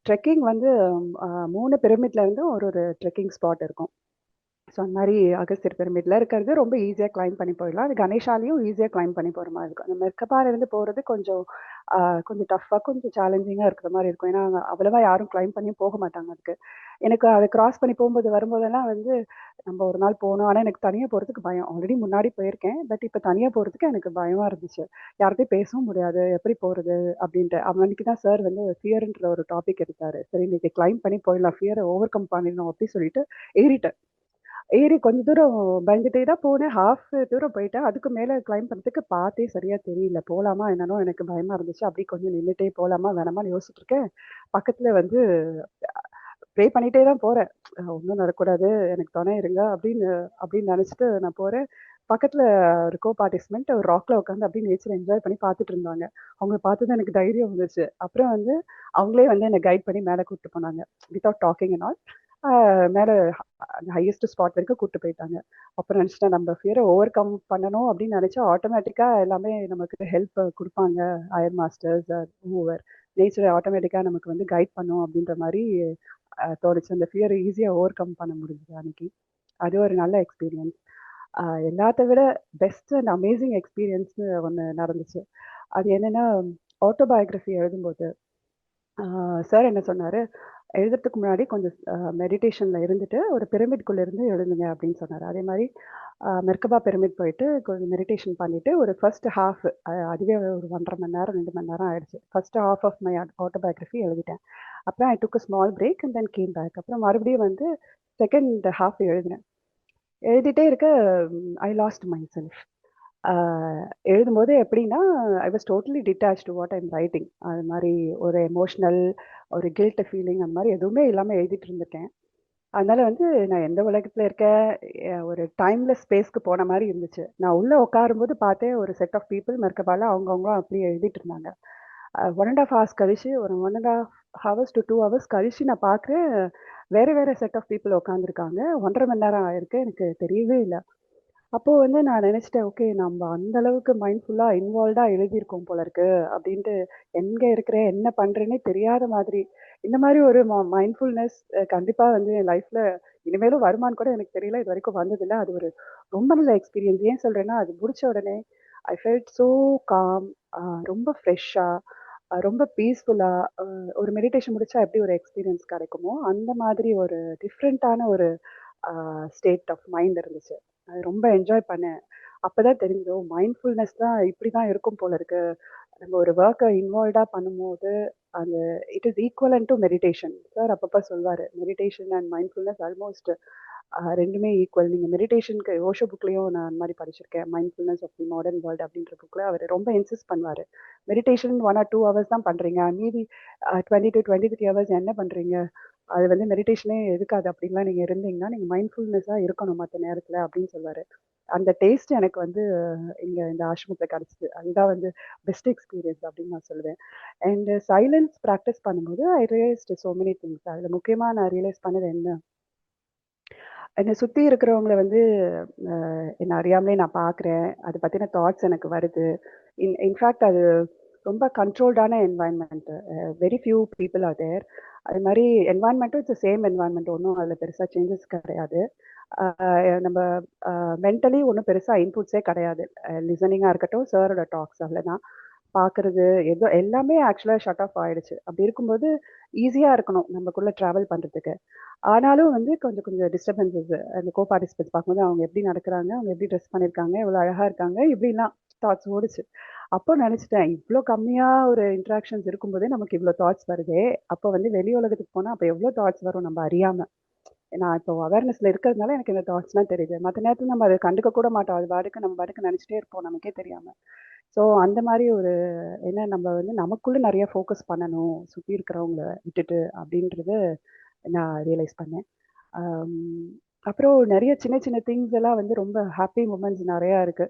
ட்ரெக்கிங் வந்து 3 பிரமிட்ல இருந்தும் ஒரு ஒரு ட்ரெக்கிங் ஸ்பாட் இருக்கும். ஸோ அந்த மாதிரி அகஸ்தியர் பிரமிட்ல இருக்கிறது ரொம்ப ஈஸியாக கிளைம் பண்ணி போயிடலாம். அது கணேஷாலையும் ஈஸியாக கிளைம் பண்ணி போகிற மாதிரி இருக்கும். அந்த மெர்கபாலேருந்து போகிறது கொஞ்சம் கொஞ்சம் டஃப்பாக கொஞ்சம் சேலஞ்சிங்காக இருக்கிற மாதிரி இருக்கும். ஏன்னா அவ்வளவா யாரும் கிளைம் பண்ணி போக மாட்டாங்க அதுக்கு. எனக்கு அதை கிராஸ் பண்ணி போகும்போது வரும்போதெல்லாம் வந்து நம்ம ஒரு நாள் போகணும். ஆனால் எனக்கு தனியாக போகிறதுக்கு பயம். ஆல்ரெடி முன்னாடி போயிருக்கேன். பட் இப்போ தனியாக போகிறதுக்கு எனக்கு பயமாக இருந்துச்சு. யார்கிட்டயும் பேசவும் முடியாது. எப்படி போகிறது அப்படின்ட்டு. அன்னைக்கு தான் சார் வந்து ஃபியர்ன்ற ஒரு டாபிக் எடுத்தாரு. சரி இன்னைக்கு கிளைம் பண்ணி போயிடலாம், ஃபியரை ஓவர் கம் பண்ணிடணும் அப்படின்னு சொல்லிட்டு ஏறிட்டேன். ஏறி கொஞ்ச தூரம் பயந்துட்டே தான் போனேன். ஹாஃப் தூரம் போயிட்டேன். அதுக்கு மேல கிளைம் பண்றதுக்கு பாத்தே சரியா தெரியல. போலாமா என்னன்னோ எனக்கு பயமா இருந்துச்சு. அப்படியே கொஞ்சம் நின்னுட்டே போலாமா வேணாமான்னு யோசிச்சுட்டு இருக்கேன். பக்கத்துல வந்து ப்ரே பண்ணிட்டே தான் போறேன். ஒண்ணும் நடக்கக்கூடாது. எனக்கு துணை இருங்க அப்படின்னு அப்படின்னு நினைச்சுட்டு நான் போறேன். பக்கத்துல ஒரு பார்ட்டிசிபென்ட் ஒரு ராக்ல உட்காந்து அப்படியே நேச்சர் என்ஜாய் பண்ணி பார்த்துட்டு இருந்தாங்க. அவங்கள பார்த்து தான் எனக்கு தைரியம் வந்துச்சு. அப்புறம் வந்து அவங்களே வந்து என்ன கைட் பண்ணி மேல கூட்டிட்டு போனாங்க. Without docking and all. மேல அந்த ஹையஸ்ட் ஸ்பாட் வரைக்கும் கூட்டு போயிட்டாங்க. அப்புறம் நினைச்சிட்டேன் நம்ம ஃபியரை ஓவர் கம் பண்ணணும் அப்படின்னு நினைச்சா ஆட்டோமேட்டிக்கா எல்லாமே நமக்கு ஹெல்ப் குடுப்பாங்க. ஹையர் மாஸ்டர்ஸ் ஹூவர் நேச்சர் ஆட்டோமேட்டிக்கா நமக்கு வந்து கைட் பண்ணும் அப்படின்ற மாதிரி தோணுச்சு. அந்த ஃபியரை ஈஸியா ஓவர் கம் பண்ண முடிஞ்சது அன்னைக்கு. அது ஒரு நல்ல எக்ஸ்பீரியன்ஸ். எல்லாத்த விட பெஸ்ட் அண்ட் அமேசிங் எக்ஸ்பீரியன்ஸ்னு ஒண்ணு நடந்துச்சு. அது என்னன்னா ஆட்டோபயோகிராஃபி எழுதும்போது சார் என்ன சொன்னாரு, எழுதுறதுக்கு முன்னாடி கொஞ்சம் மெடிடேஷன்ல இருந்துட்டு ஒரு பிரமிட்குள்ள இருந்து எழுதுங்க அப்படின்னு சொன்னாரு. அதே மாதிரி மெர்கபா பிரமிட் போயிட்டு கொஞ்சம் மெடிடேஷன் பண்ணிட்டு ஒரு ஃபர்ஸ்ட் ஹாஃப் அதுவே ஒரு 1.5 மணி நேரம் 2 மணி நேரம் ஆயிடுச்சு. First half of my autobiography எழுதிட்டேன். அப்புறம் I took small break and then came back. அப்புறம் மறுபடியும் வந்து செகண்ட் ஹாஃப் எழுதினேன். எழுதிட்டே இருக்க ஐ லாஸ்ட் மை செல்ஃப். எழுதும்போது எப்படின்னா I was totally detach to what I'm writing. அது மாதிரி ஒரு எமோஷ்னல் ஒரு கில்ட் ஃபீலிங் அந்த மாதிரி எதுவுமே இல்லாமல் எழுதிட்டு இருந்திருக்கேன். அதனால வந்து நான் எந்த உலகத்துல இருக்கேன், ஒரு டைம்லெஸ் ஸ்பேஸ்க்கு போன மாதிரி இருந்துச்சு. நான் உள்ள உட்காரும்போது பார்த்தேன் ஒரு செட் ஆஃப் பீப்புள் மறுக்கபால அவங்கவுங்க அப்படியே எழுதிட்டு இருந்தாங்க. 1.5 ஹவர்ஸ் கழிச்சு ஒரு 1.5 ஹவர்ஸ் டு 2 ஹவர்ஸ் கழிச்சு நான் பார்க்குறேன் வேற வேற செட் ஆஃப் பீப்புள் உட்காந்துருக்காங்க. 1.5 மணி நேரம் ஆயிருக்கு, எனக்கு தெரியவே இல்லை. அப்போ வந்து நான் நினைச்சிட்டேன், ஓகே நம்ம அந்த அளவுக்கு மைண்ட்ஃபுல்லா இன்வால்வ்டா எழுதியிருக்கோம் போல இருக்கு அப்படின்ட்டு. எங்க இருக்கிறேன் என்ன பண்றேன்னே தெரியாத மாதிரி இந்த மாதிரி ஒரு மைண்ட்ஃபுல்னஸ் கண்டிப்பா வந்து என் லைஃப்ல இனிமேலும் வருமான்னு கூட எனக்கு தெரியல. இது வரைக்கும் வந்ததில்லை. அது ஒரு ரொம்ப நல்ல எக்ஸ்பீரியன்ஸ். ஏன் சொல்றேன்னா அது முடிச்ச உடனே ஐ ஃபெல்ட் ஸோ காம். ரொம்ப ஃப்ரெஷ்ஷா ரொம்ப பீஸ்ஃபுல்லா ஒரு மெடிடேஷன் முடிச்சா எப்படி ஒரு எக்ஸ்பீரியன்ஸ் கிடைக்குமோ அந்த மாதிரி ஒரு டிஃப்ரெண்ட்டான ஒரு ஸ்டேட் ஆஃப் மைண்ட் இருந்துச்சு. அது ரொம்ப என்ஜாய் பண்ணேன். அப்பதான் தெரிஞ்சது, ஓ மைண்ட்ஃபுல்னஸ் தான் இப்படிதான் இருக்கும் போல இருக்கு. நம்ம ஒரு ஒர்க்கை இன்வால்வ்டா பண்ணும்போது அந்த it is equivalent to meditation. Sir அப்பப்ப சொல்வாரு மெடிடேஷன் அண்ட் மைண்ட்ஃபுல்னஸ் ஆல்மோஸ்ட் ரெண்டுமே ஈக்குவல். நீங்க மெடிடேஷனுக்கு ஓஷோ புக்லயும் நான் அந்த மாதிரி படிச்சிருக்கேன். Mindfulness of the modern world அப்படின்ற புக்ல அவர் ரொம்ப இன்சிஸ்ட் பண்ணுவாரு. மெடிடேஷன் 1 or 2 ஹவர்ஸ் தான் பண்றீங்க, மீதி 20 to 23 ஹவர்ஸ் என்ன பண்றீங்க, அது வந்து மெடிடேஷனே எதுக்காது அப்படின்லாம் நீங்க இருந்தீங்கன்னா நீங்க மைண்ட்ஃபுல்னஸா இருக்கணும் மற்ற நேரத்துல அப்படின்னு சொல்லுவாரு. அந்த டேஸ்ட் எனக்கு வந்து இங்க இந்த ஆசிரமத்துல கிடைச்சது. அதுதான் வந்து பெஸ்ட் எக்ஸ்பீரியன்ஸ் அப்படின்னு நான் சொல்லுவேன். அண்ட் சைலன்ஸ் ப்ராக்டிஸ் பண்ணும்போது I realised so many things. அதுல முக்கியமா நான் ரியலைஸ் பண்ணது என்னை சுத்தி இருக்கிறவங்கள வந்து என்ன அறியாமலே நான் பார்க்குறேன். அதை பத்தின தாட்ஸ் எனக்கு வருது. இன்ஃபேக்ட் அது ரொம்ப கண்ட்ரோல்டான environment. Very few people are there. அது மாதிரி என்வாயன்மெண்ட்டும் இட்ஸ் சேம் என்வாயன்மெண்ட். ஒன்றும் அதில் பெருசாக சேஞ்சஸ் கிடையாது. நம்ம மென்டலி ஒன்றும் பெருசாக இன்புட்ஸே கிடையாது. லிசனிங்காக இருக்கட்டும், சாரோட டாக்ஸ் அவ்வளோதான். பார்க்கறது ஏதோ எல்லாமே ஆக்சுவலாக ஷட் ஆஃப் ஆயிடுச்சு. அப்படி இருக்கும்போது ஈஸியாக இருக்கணும் நமக்குள்ளே ட்ராவல் பண்ணுறதுக்கு. ஆனாலும் வந்து கொஞ்சம் கொஞ்சம் டிஸ்டர்பன்சஸ் அந்த பார்ட்டிசிபென்ட்ஸ் பார்க்கும்போது அவங்க எப்படி நடக்கிறாங்க, அவங்க எப்படி ட்ரெஸ் பண்ணியிருக்காங்க, எவ்வளோ அழகாக இருக்காங்க, இப்படிலாம் தாட்ஸ் ஓடுச்சு. அப்போ நினச்சிட்டேன், இவ்வளோ கம்மியாக ஒரு இன்ட்ராக்ஷன்ஸ் இருக்கும்போதே நமக்கு இவ்வளோ தாட்ஸ் வருதே, அப்போ வந்து வெளி உலகத்துக்கு போனால் அப்போ எவ்வளோ தாட்ஸ் வரும் நம்ம அறியாமல். நான் இப்போ அவேர்னஸ்ல இருக்கிறதுனால எனக்கு இந்த தாட்ஸ்லாம் தெரியுது. மற்ற நேரத்தில் நம்ம அதை கண்டுக்க கூட மாட்டோம். அது பாட்டுக்கு நம்ம பாட்டுக்கு நினச்சிட்டே இருப்போம் நமக்கே தெரியாமல். ஸோ அந்த மாதிரி ஒரு என்ன நம்ம வந்து நமக்குள்ள நிறைய ஃபோக்கஸ் பண்ணணும் சுற்றி இருக்கிறவங்கள விட்டுட்டு அப்படின்றது நான் ரியலைஸ் பண்ணேன். அப்புறம் நிறைய சின்ன சின்ன திங்ஸ் எல்லாம் வந்து ரொம்ப ஹாப்பி மூமெண்ட்ஸ் நிறையா இருக்கு.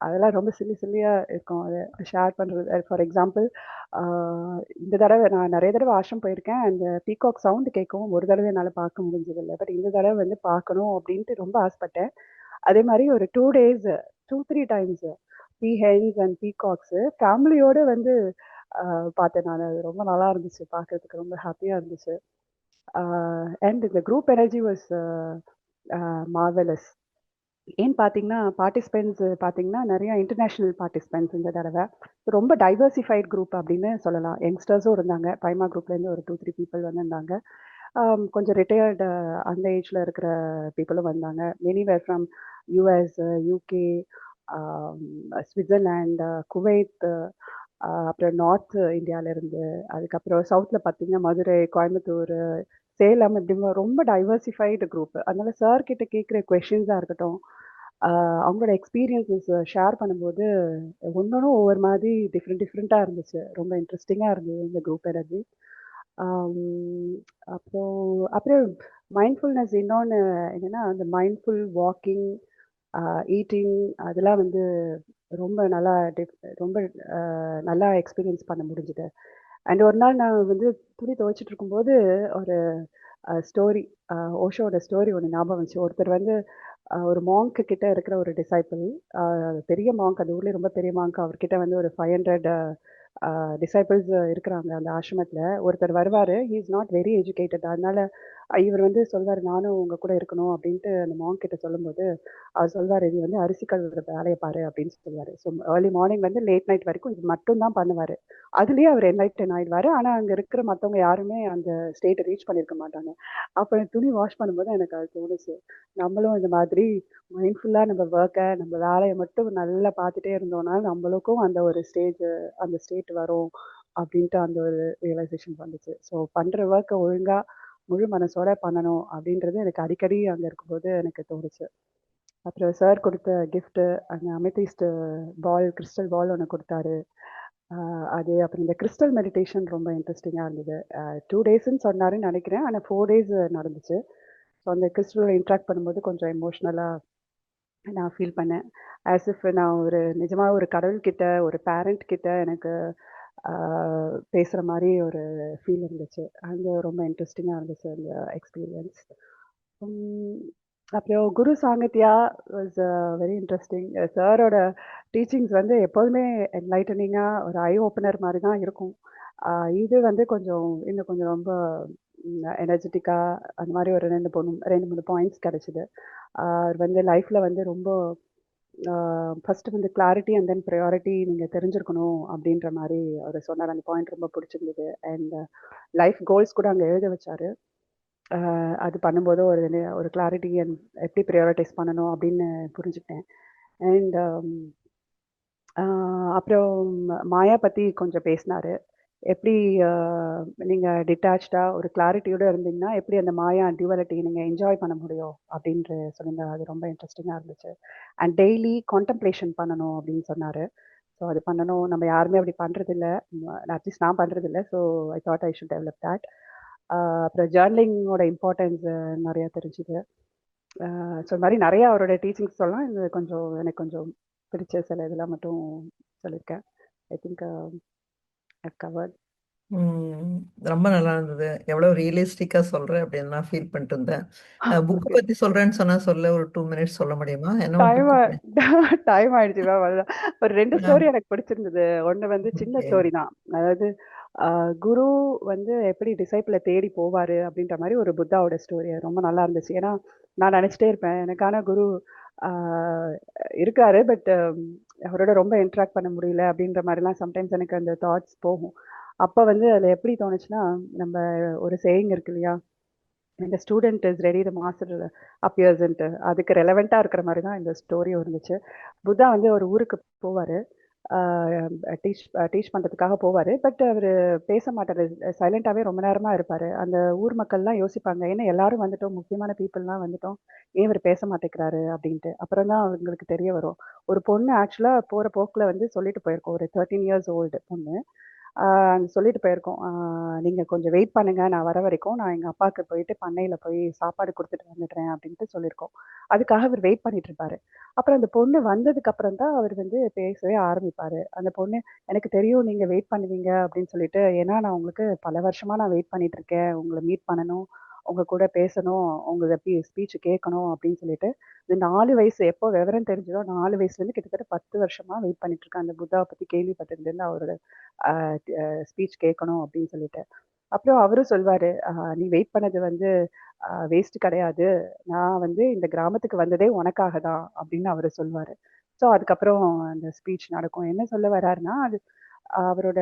அதெல்லாம் ரொம்ப சில்லியா இருக்கும். அதை ஷேர் பண்ணுறது. ஃபார் எக்ஸாம்பிள் இந்த தடவை நான் நிறைய தடவை ஆசிரம் போயிருக்கேன். அந்த பீகாக் சவுண்டு கேட்கவும் ஒரு தடவை என்னால் பார்க்க முடிஞ்சதில்லை. பட் இந்த தடவை வந்து பார்க்கணும் அப்படின்ட்டு ரொம்ப ஆசைப்பட்டேன். அதே மாதிரி ஒரு 2 days 2-3 டைம்ஸ் ஹென்ஸ் அண்ட் பீகாக்ஸு ஃபேமிலியோட வந்து பார்த்தேன் நான். அது ரொம்ப நல்லா இருந்துச்சு பார்க்கறதுக்கு. ரொம்ப ஹாப்பியாக இருந்துச்சு. அண்ட் இந்த குரூப் எனர்ஜி வாஸ் மார்வெலஸ். ஏன்னு பார்த்தீங்கன்னா, பார்ட்டிசிபெண்ட்ஸ் பார்த்தீங்கன்னா, நெறைய இன்டர்நேஷனல் பார்ட்டிசிபெண்ட்ஸ் இந்த தடவ. ரொம்ப டைவர்சிஃபைட் குரூப் அப்படின்னு சொல்லலாம். யங்ஸ்டர்ஸும் இருந்தாங்க. பைமா குரூப்லேருந்து ஒரு 2, 3 பீப்பிள் வந்திருந்தாங்க. கொஞ்சம் ரிட்டயர்டு அந்த ஏஜ்ல இருக்கிற பீப்பிளும் வந்தாங்க. Many were from US, UK, um Switzerland, Kuwait, அப்புறம் நார்த் இந்தியாவிலேருந்து, அதுக்கப்புறம் சவுத்தில் பார்த்தீங்கன்னா மதுரை, கோயம்புத்தூர், சேலம் இப்படிங்க ரொம்ப டைவர்சிஃபைடு குரூப். அதனால சார் கிட்ட கேட்குற கொஷின்ஸாக இருக்கட்டும், அவங்களோட எக்ஸ்பீரியன்ஸஸ் ஷேர் பண்ணும்போது ஒன்னொன்னும் ஒவ்வொரு மாதிரி டிஃப்ரெண்ட் டிஃப்ரெண்ட்டாக இருந்துச்சு. ரொம்ப இன்ட்ரெஸ்டிங்காக இருந்தது இந்த குரூப் எனர்ஜி. அப்புறம் அப்புறம் மைண்ட்ஃபுல்னஸ் இன்னொன்று என்னென்னா, அந்த மைண்ட்ஃபுல் வாக்கிங், ஈட்டிங் அதெல்லாம் வந்து ரொம்ப நல்லா ரொம்ப நல்லா எக்ஸ்பீரியன்ஸ் பண்ண முடிஞ்சுது. அண்ட் ஒரு நாள் நான் வந்து துணி துவைச்சிட்டு இருக்கும்போது ஒரு ஸ்டோரி, ஓஷோட ஸ்டோரி ஒன்று ஞாபகம் வந்துச்சு. ஒருத்தர் வந்து ஒரு மாங்க் கிட்ட இருக்கிற ஒரு டிசைபிள், பெரிய மாங்க், அந்த ஊர்லேயே ரொம்ப பெரிய மாங்க். அவர்கிட்ட வந்து ஒரு 500 டிசைபிள்ஸ் இருக்கிறாங்க அந்த ஆசிரமத்தில். ஒருத்தர் வருவார், he is not very educated. அதனால இவர் வந்து சொல்வார், நானும் உங்க கூட இருக்கணும் அப்படின்ட்டு அந்த மாங்க் கிட்ட சொல்லும்போது அவர் சொல்வார், நீ வந்து அரிசி கழுவுற வேலையை பாரு அப்படின்னு சொல்லுவார். ஸோ ஏர்லி மார்னிங் வந்து லேட் நைட் வரைக்கும் இது மட்டும் தான் பண்ணுவார். அதுலேயே அவர் என்லைட்டன் ஆயிடுவார். ஆனால் அங்கே இருக்கிற மற்றவங்க யாருமே அந்த ஸ்டேட்டை ரீச் பண்ணியிருக்க மாட்டாங்க. அப்போ எனக்கு துணி வாஷ் பண்ணும்போது எனக்கு அது தோணுச்சு, நம்மளும் இந்த மாதிரி மைண்ட்ஃபுல்லாக நம்ம ஒர்க்கை, நம்ம வேலையை மட்டும் நல்லா பார்த்துட்டே இருந்தோம்னா நம்மளுக்கும் அந்த ஒரு அந்த ஸ்டேட் வரும் அப்படின்ட்டு அந்த ஒரு ரியலைசேஷன் வந்துச்சு. ஸோ பண்ணுற ஒர்க்கை ஒழுங்காக முழு மனசோட பண்ணணும் அப்படின்றது எனக்கு அடிக்கடி அங்கே இருக்கும்போது எனக்கு தோணுச்சு. அப்புறம் சார் கொடுத்த கிஃப்ட்டு அந்த அமெத்திஸ்ட் பால், கிறிஸ்டல் பால் ஒன்று கொடுத்தாரு. அது அப்புறம் இந்த கிறிஸ்டல் மெடிடேஷன் ரொம்ப இன்ட்ரெஸ்டிங்காக இருந்தது. 2 டேஸ்ன்னு சொன்னாருன்னு நினைக்கிறேன். ஆனால் 4 டேஸ் நடந்துச்சு. ஸோ அந்த கிறிஸ்டலோட இன்ட்ராக்ட் பண்ணும்போது கொஞ்சம் எமோஷ்னலாக நான் ஃபீல் பண்ணேன். ஆஸ் இஃப் நான் ஒரு நிஜமாக ஒரு கடவுள்கிட்ட, ஒரு பேரண்ட் கிட்ட எனக்கு பேசுகிற மாதிரி ஒரு ஃபீல் இருந்துச்சு. அது ரொம்ப இன்ட்ரெஸ்டிங்காக இருந்துச்சு அந்த எக்ஸ்பீரியன்ஸ். அப்புறம் குரு சாங்கித்யா வாஸ் வெரி இன்ட்ரெஸ்டிங். சாரோட டீச்சிங்ஸ் வந்து எப்போதுமே என்லைட்டனிங்காக ஒரு ஐ ஓப்பனர் மாதிரி தான் இருக்கும். இது வந்து இன்னும் கொஞ்சம் ரொம்ப எனர்ஜெட்டிக்காக அந்த மாதிரி ஒரு 2, 3 பாயிண்ட்ஸ் கிடச்சிது. அவர் வந்து லைஃப்பில் வந்து ரொம்ப ஃபஸ்ட்டு வந்து கிளாரிட்டி அண்ட் தென் ப்ரையாரிட்டி நீங்கள் தெரிஞ்சிருக்கணும் அப்படின்ற மாதிரி அவர் சொன்னார். அந்த பாயிண்ட் ரொம்ப பிடிச்சிருந்தது. அண்ட் லைஃப் கோல்ஸ் கூட அங்கே எழுத வச்சார். அது பண்ணும்போது ஒரு கிளாரிட்டி அண்ட் எப்படி ப்ரையாரிட்டைஸ் பண்ணணும் அப்படின்னு புரிஞ்சுக்கிட்டேன். அண்ட் அப்புறம் மாயா பற்றி கொஞ்சம் பேசினார். எப்படி நீங்கள் டிட்டாச்சாக ஒரு கிளாரிட்டியோடு இருந்தீங்கன்னா எப்படி அந்த மாயா டியூவாலிட்டி நீங்கள் என்ஜாய் பண்ண முடியும் அப்படின்ட்டு சொல்லியிருந்தார். அது ரொம்ப இன்ட்ரெஸ்டிங்காக இருந்துச்சு. அண்ட் டெய்லி கான்டம்ப்ளேஷன் பண்ணணும் அப்படின்னு சொன்னார். ஸோ அது பண்ணணும். நம்ம யாருமே அப்படி பண்ணுறதில்ல. அட்லீஸ்ட் நான் பண்ணுறதில்ல. So I thought I should develop that. அப்புறம் ஜேர்னலிங்கோட இம்பார்ட்டன்ஸ் நிறையா தெரிஞ்சுது. ஸோ இந்த மாதிரி நிறையா அவரோட டீச்சிங்ஸ் சொல்லலாம். இது எனக்கு கொஞ்சம் பிடிச்ச சில இதெல்லாம் மட்டும் சொல்லியிருக்கேன். I think I covert. ரொம்ப நல்லா இருந்தது. எவ்வளவு ரியலிஸ்டிக்கா சொல்ற அப்படின்னு நான் ஃபீல் பண்ணிட்டு இருந்தேன். Book okay. பத்தி சொல்றேன்னு சொன்னா ஒரு 2 மினிட்ஸ் சொல்ல முடியுமா? என்ன டைம் புக்? டைம் ஆயிடுச்சு மேம். அதுதான். ஒரு 2 ஸ்டோரி எனக்கு பிடிச்சிருந்தது. ஒண்ணு வந்து சின்ன ஓகே. ஸ்டோரி தான். அதாவது குரு வந்து எப்படி டிசைபிள தேடி போவாரு அப்படின்ற மாதிரி ஒரு புத்தாவோட ஸ்டோரி. ரொம்ப நல்லா இருந்துச்சு. ஏன்னா நான் நினைச்சிட்டே இருப்பேன், எனக்கான குரு ஆ இருக்காரு. பட் அவரோட ரொம்ப இன்டராக்ட் பண்ண முடியல அப்படின்ற மாதிரிலாம் சம்டைம்ஸ் எனக்கு அந்த தாட்ஸ் போகும். அப்ப வந்து அதுல எப்படி தோணுச்சுன்னா, நம்ம ஒரு சேயிங் இருக்கு இல்லையா? இந்த student is ready the master அப்பியர்ஸ்ன்ட்டு. அதுக்கு ரெலவெண்ட்டா இருக்கிற மாரி தான் இந்த ஸ்டோரியும் இருந்துச்சு. புத்தா வந்து ஒரு ஊருக்கு போவாரு. ஆ டீச் டீச் பண்றதுக்காக போவாரு. பட் அவரு பேச மாட்டாரு. சைலண்டாவே ரொம்ப நேரமா இருப்பாரு. அந்த ஊர் மக்கள்லாம் யோசிப்பாங்க, "என்ன எல்லாரும் வந்துட்டோம், முக்கியமான பீப்பிள்லாம் வந்துட்டோம். ஏன் இவரு பேச மாட்டேங்கிறாரு?" அப்படின்ட்டு. அப்புறம் தான் அவங்களுக்கு தெரிய வரும். ஒரு பொண்ணு ஆக்சுவலா போற போக்குல வந்து சொல்லிட்டு போயிருக்கும். ஒரு 13 இயர்ஸ் ஓல்டு பொண்ணு. ஆ சொல்லிட்டு போயிருக்கோம். "நீங்க கொஞ்சம் வெயிட் பண்ணுங்க. நான் வர வரைக்கும் நான் எங்க அப்பாவுக்கு போயிட்டு பண்ணையில போய் சாப்பாடு குடுத்துட்டு வந்துடுறேன்" அப்படின்ட்டு சொல்லியிருக்கோம். அதுக்காக அவர் வெயிட் பண்ணிட்டு இருப்பாரு. அப்புறம் அந்த பொண்ணு வந்ததுக்கு அப்புறம் தான் அவர் வந்து பேசவே ஆரம்பிப்பாரு. அந்த பொண்ணு, "எனக்கு தெரியும் நீங்க வெயிட் பண்ணுவீங்க" அப்படின்னு சொல்லிட்டு, "ஏன்னா நான் உங்களுக்கு பல வருஷமா நான் வெயிட் பண்ணிட்டு இருக்கேன். உங்கள மீட் பண்ணணும், உங்க கூட பேசணும், உங்கள ஸ்பீச் கேட்கணும்" அப்படின்னு சொல்லிட்டு, இந்த 4 வயசு எப்போ விவரம் தெரிஞ்சதோ 4 வயசுலேருந்து கிட்டத்தட்ட 10 வருஷமா வெயிட் பண்ணிட்டு இருக்கேன். அந்த புத்தாவ பத்தி கேள்விப்பட்டதுலேருந்து அவரோட அ ஸ்பீச் கேட்கணும் அப்படின்னு சொல்லிட்டு. அப்புறம் அவரும் சொல்வாரு, "நீ வெயிட் பண்ணது வந்து வேஸ்ட் கிடையாது. நான் வந்து இந்த கிராமத்துக்கு வந்ததே உனக்காக தான்" அப்படின்னு அவரு சொல்வாரு. ஸோ அதுக்கப்புறம் அந்த ஸ்பீச் நடக்கும். என்ன சொல்ல வர்றாருன்னா, அது அவரோட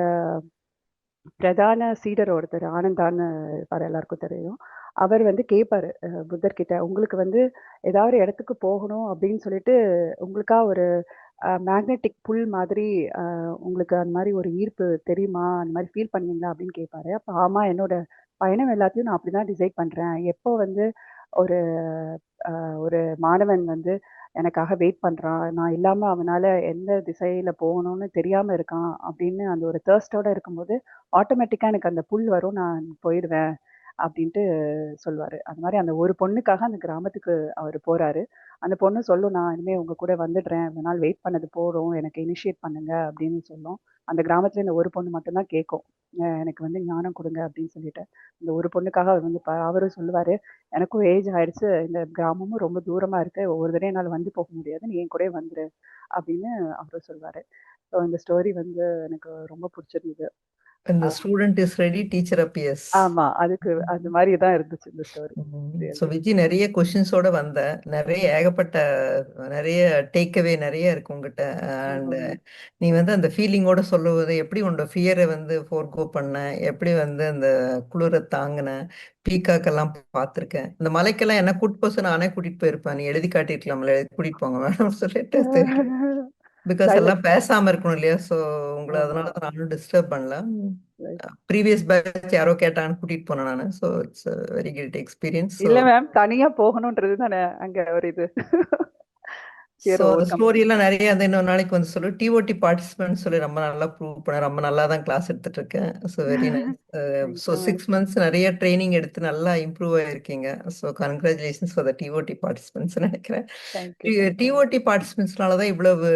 பிரதான சீடர் ஒருத்தர் ஆனந்தான்னு இருப்பாரு, எல்லாருக்கும் தெரியும். அவர் வந்து கேட்பாரு புத்தர்கிட்ட, "உங்களுக்கு வந்து ஏதாவது ஒரு இடத்துக்கு போகணும் அப்படின்னு சொல்லிட்டு, உங்களுக்கா ஒரு மேக்னெட்டிக் புல் மாதிரி உங்களுக்கு அந்த மாரி ஒரு ஈர்ப்பு தெரியுமா? அந்த மாரி ஃபீல் பண்ணீங்களா?" அப்படின்னு கேட்பாரு. அப்ப ஆமா, என்னோட பயணம் எல்லாத்தையும் நான் அப்படிதான் டிசைட் பண்றேன். எப்போ வந்து ஒரு அ ஒரு மாணவன் வந்து எனக்காக வெயிட் பண்றான். நான் இல்லாம அவனால எந்த திசையில போகணும்னு தெரியாம இருக்கான் அப்படின்னு அந்த ஒரு தர்ஸ்ட்டோட இருக்கும்போது, ஆட்டோமேட்டிக்கா எனக்கு அந்த புல் வரும். நான் போயிடுவேன் அப்படின்ட்டு சொல்லுவாரு. அந்த மாரி அந்த ஒரு பொண்ணுக்காக அந்த கிராமத்துக்கு அவரு போறாரு. அந்த பொண்ணு சொல்லும், "நான் இனிமே உங்க கூட வந்துடுறேன். இவ்வளோ நாள் வெயிட் பண்ணது போதும். எனக்கு இனிஷியேட் பண்ணுங்க" அப்படின்னு சொல்லும். அந்த கிராமத்துல இந்த ஒரு பொண்ணு மட்டும் தான் கேட்கும். எனக்கு வந்து ஞானம் குடுங்க" அப்படின்னு சொல்லிட்டு. இந்த ஒரு பொண்ணுக்காக அவர் வந்து அவரும் சொல்லுவாரு, "எனக்கும் ஏஜ் ஆயிடுச்சு. இந்த கிராமமும் ரொம்ப தூரமா இருக்கு. ஒவ்வொரு தடவையும் என்னால வந்து போக முடியாது. நீ என் கூடயே வந்துரு" அப்படின்னு அவரும் சொல்வாரு. ஸோ இந்த ஸ்டோரி வந்து எனக்கு ரொம்ப புடிச்சிருந்தது. இந்த student is ready, teacher appears. ஆமா. அதுக்கு அந்த மாரி தான் இருந்துச்சு இந்த ஸ்டோரி. So really. விஜி நிறைய கொஷின்ஸோட வந்த நிறைய ஏகப்பட்ட நிறைய டேக்அவே நிறைய இருக்கு உங்ககிட்ட. அண்ட் ம். நீ வந்து அந்த ஃபீலிங்கோட சொல்லுவது எப்படி உன்னோட ஃபியரை வந்து ஃபோர்கோ பண்ண, எப்படி வந்து அந்த குளிரை தாங்கின, பீக்காக்கெல்லாம் பார்த்துருக்கேன். இந்த மலைக்கெல்லாம் என்ன கூட்டு போக நானே கூட்டிட்டு போயிருப்பேன். நீ எழுதி காட்டியிருக்கலாம்ல, கூட்டிட்டு போங்க வேணும்னு சொல்லிட்டு தெரியல. Because silent. எல்லாம் பேசாம இருக்கணும் இல்லையா? ஸோ உங்களை ஆமா. அதனால தான் நானும் டிஸ்டர்ப் பண்ணல. ரைட். ப்ரீவியஸ் பேட்ச் யாரோ கேட்டாங்கன்னு கூட்டிட்டு போனேன் நான். So it's very great experience. So இல்ல மேம். தனியா போகணுன்றது தானே அங்க ஒரு இது. ஸோ ஃபியர் அந்த ஓவர் கம் ஸ்டோரி பண்ண. எல்லாம் நிறைய அந்த இன்னொரு நாளைக்கு வந்து சொல்லு. டிஓடி பார்ட்டிசிபென்ட் சொல்லி ரொம்ப நல்லா ப்ரூவ் பண்ண, ரொம்ப நல்லா தான் கிளாஸ் எடுத்துட்டு இருக்கேன். So very nice. Thank so you ma'am. 6 months நிறைய ட்ரைனிங் எடுத்து நல்லா இம்ப்ரூவ் ஆயிருக்கீங்க. So congratulations for the TOT participants நினைக்கிறேன். Thank you, thank you ma'am. TOT பார்ட்டிசிபென்ட்ஸ்னால தான் இவ்வளவு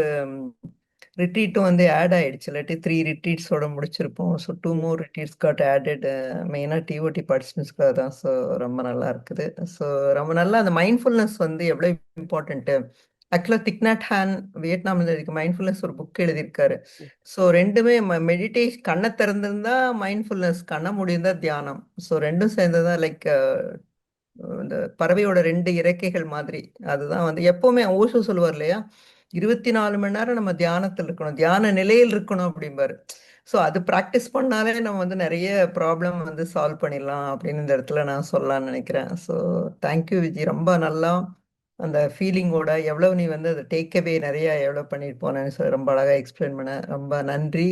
ரிட்ரீட்டும் வந்து ஆட் ஆயிடுச்சு. இல்லாட்டி 3 retreats முடிச்சிருப்போம். So 2 more retreats got added. மெயினாக டிஓடி பார்ட்டிசிபென்ட்ஸ்க்காக தான். ஸோ ரொம்ப நல்லா இருக்குது. ஸோ ரொம்ப நல்லா அந்த மைண்ட்ஃபுல்னஸ் வந்து எவ்வளோ இம்பார்ட்டன்ட்டு. ஆக்சுவலாக திக்நாட் ஹேன் வியட்நாமில் இருக்கு மைண்ட்ஃபுல்னஸ் ஒரு புக் எழுதியிருக்காரு. ஸோ ரெண்டுமே மெடிடேஷன், கண்ணை திறந்திருந்தா மைண்ட்ஃபுல்னஸ், கண்ணை முடிந்தா தியானம். ஸோ ரெண்டும் சேர்ந்ததா லைக் இந்த பறவையோட 2 இறக்கைகள் மாதிரி. அதுதான் வந்து எப்பவுமே ஓஷோ சொல்லுவார் இல்லையா, 24 மணி நேரம் நம்ம தியானத்தில் இருக்கணும், தியான நிலையில் இருக்கணும் அப்படிம்பாரு. ஸோ அது ப்ராக்டிஸ் பண்ணாலே நம்ம வந்து நிறைய ப்ராப்ளம் வந்து சால்வ் பண்ணிடலாம் அப்படின்னு இந்த இடத்துல நான் சொல்லலாம்னு நினைக்கிறேன். ஸோ தேங்க்யூ விஜி, ரொம்ப நல்லா அந்த ஃபீலிங்கோட எவ்வளவு நீ வந்து அதை டேக் அவே நிறைய எவ்வளோ பண்ணிட்டு போனேன்னு சொல்லி ரொம்ப அழகாக எக்ஸ்பிளைன் பண்ண. ரொம்ப நன்றி.